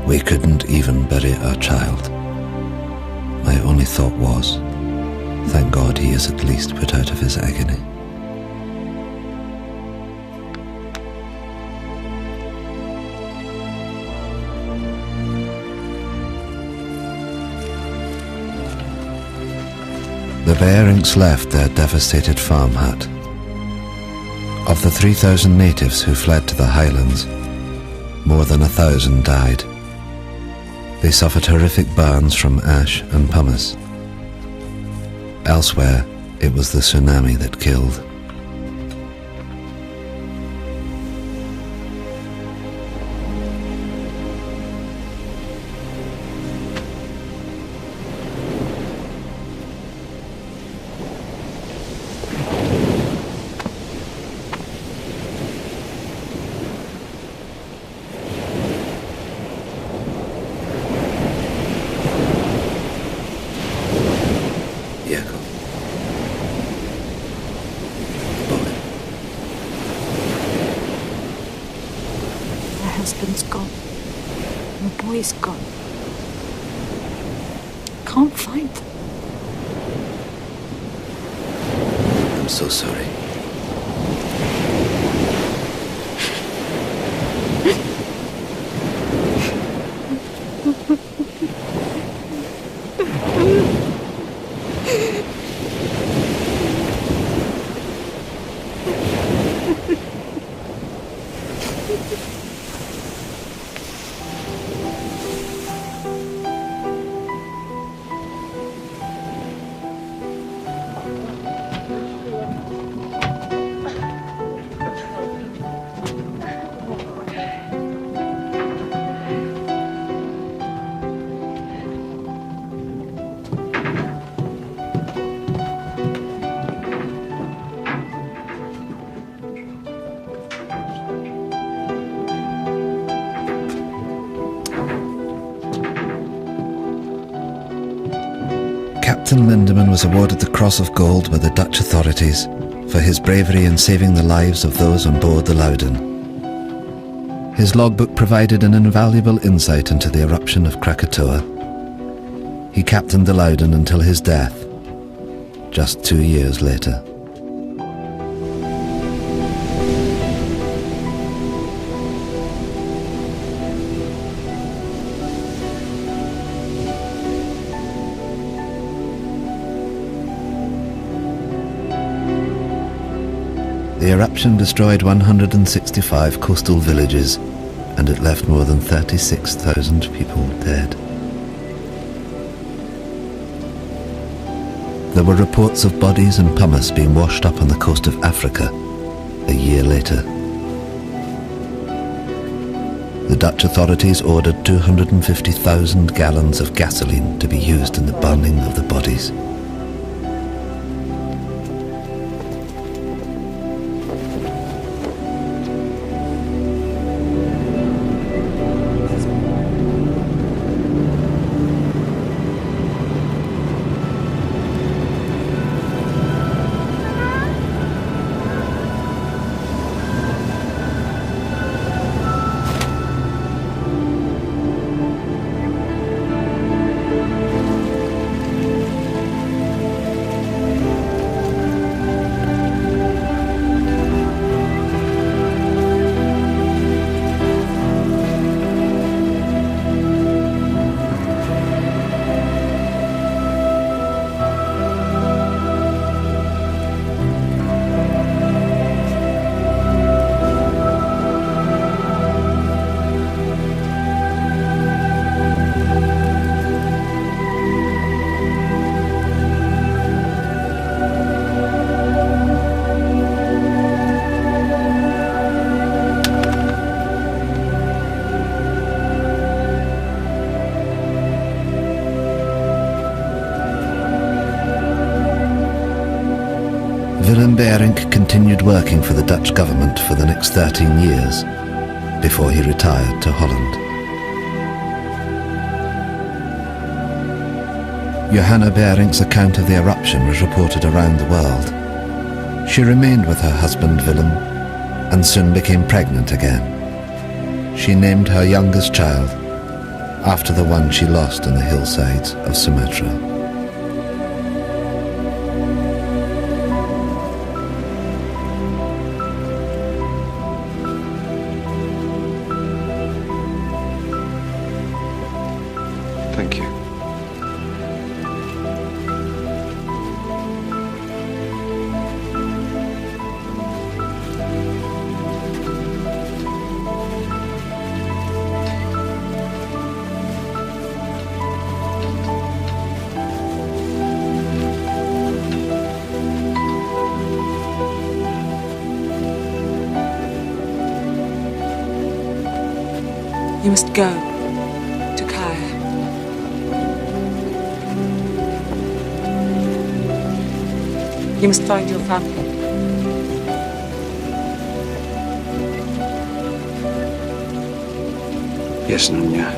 Speaker 2: We couldn't even bury our child. My only thought was, thank God he is at least put out of his agony. The Bearings left their devastated farm hut. Of the 3,000 natives who fled to the highlands, more than 1,000 died. They suffered horrific burns from ash and pumice. Elsewhere, it was the tsunami that killed.
Speaker 15: husband's gone. My boy's gone. Can't find them.
Speaker 2: I'm so sorry. Captain Lindeman was awarded the Cross of Gold by the Dutch authorities for his bravery in saving the lives of those on board the Loudon. His logbook provided an invaluable insight into the eruption of Krakatoa. He captained the Loudon until his death, just 2 years later. The eruption destroyed 165 coastal villages, and it left more than 36,000 people dead. There were reports of bodies and pumice being washed up on the coast of Africa a year later. The Dutch authorities ordered 250,000 gallons of gasoline to be used in the burning of the bodies. Willem Beering continued working for the Dutch government for the next 13 years before he retired to Holland. Johanna Bering's account of the eruption was reported around the world. She remained with her husband Willem and soon became pregnant again. She named her youngest child after the one she lost on the hillsides of Sumatra.
Speaker 3: Thank you.
Speaker 6: You must go to Kaya. You must find your family.
Speaker 5: Yes, Nunya.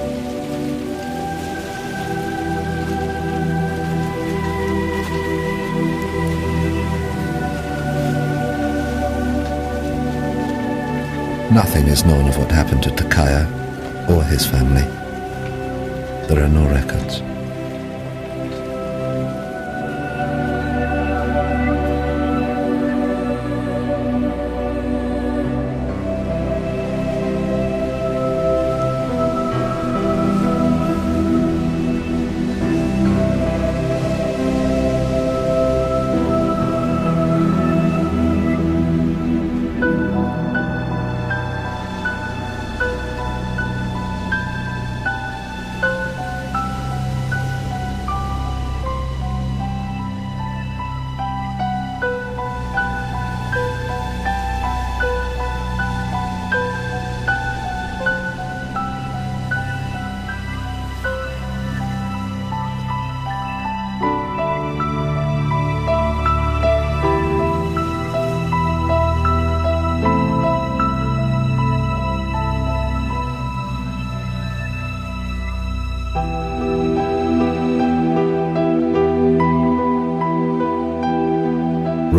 Speaker 2: Nothing is known of what happened to Takaya or his family. There are no records.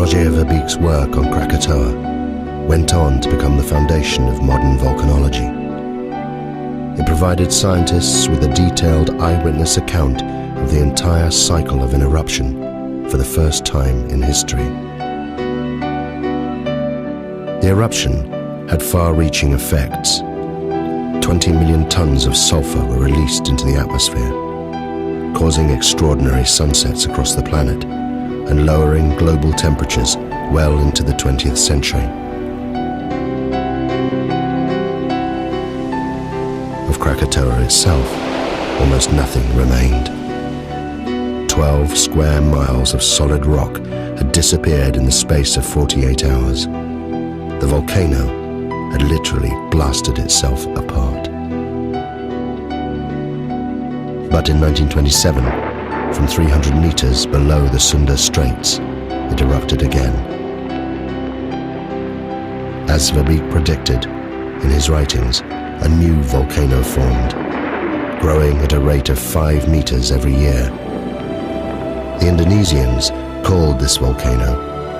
Speaker 1: Rogier Verbeek's work on Krakatoa went on to become the foundation of modern volcanology. It provided scientists with a detailed eyewitness account of the entire cycle of an eruption for the first time in history. The eruption had far-reaching effects. 20 million tons of sulfur were released into the atmosphere, causing extraordinary sunsets across the planet and lowering global temperatures well into the 20th century. Of Krakatoa itself, almost nothing remained. 12 square miles of solid rock had disappeared in the space of 48 hours. The volcano had literally blasted itself apart. But in 1927, from 300 meters below the Sunda Straits, it erupted again. As Verbeek predicted in his writings, a new volcano formed, growing at a rate of 5 meters every year. The Indonesians called this volcano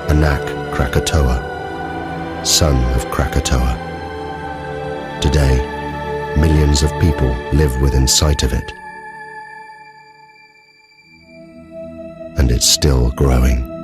Speaker 1: Anak Krakatau, son of Krakatoa. Today, millions of people live within sight of it. And it's still growing.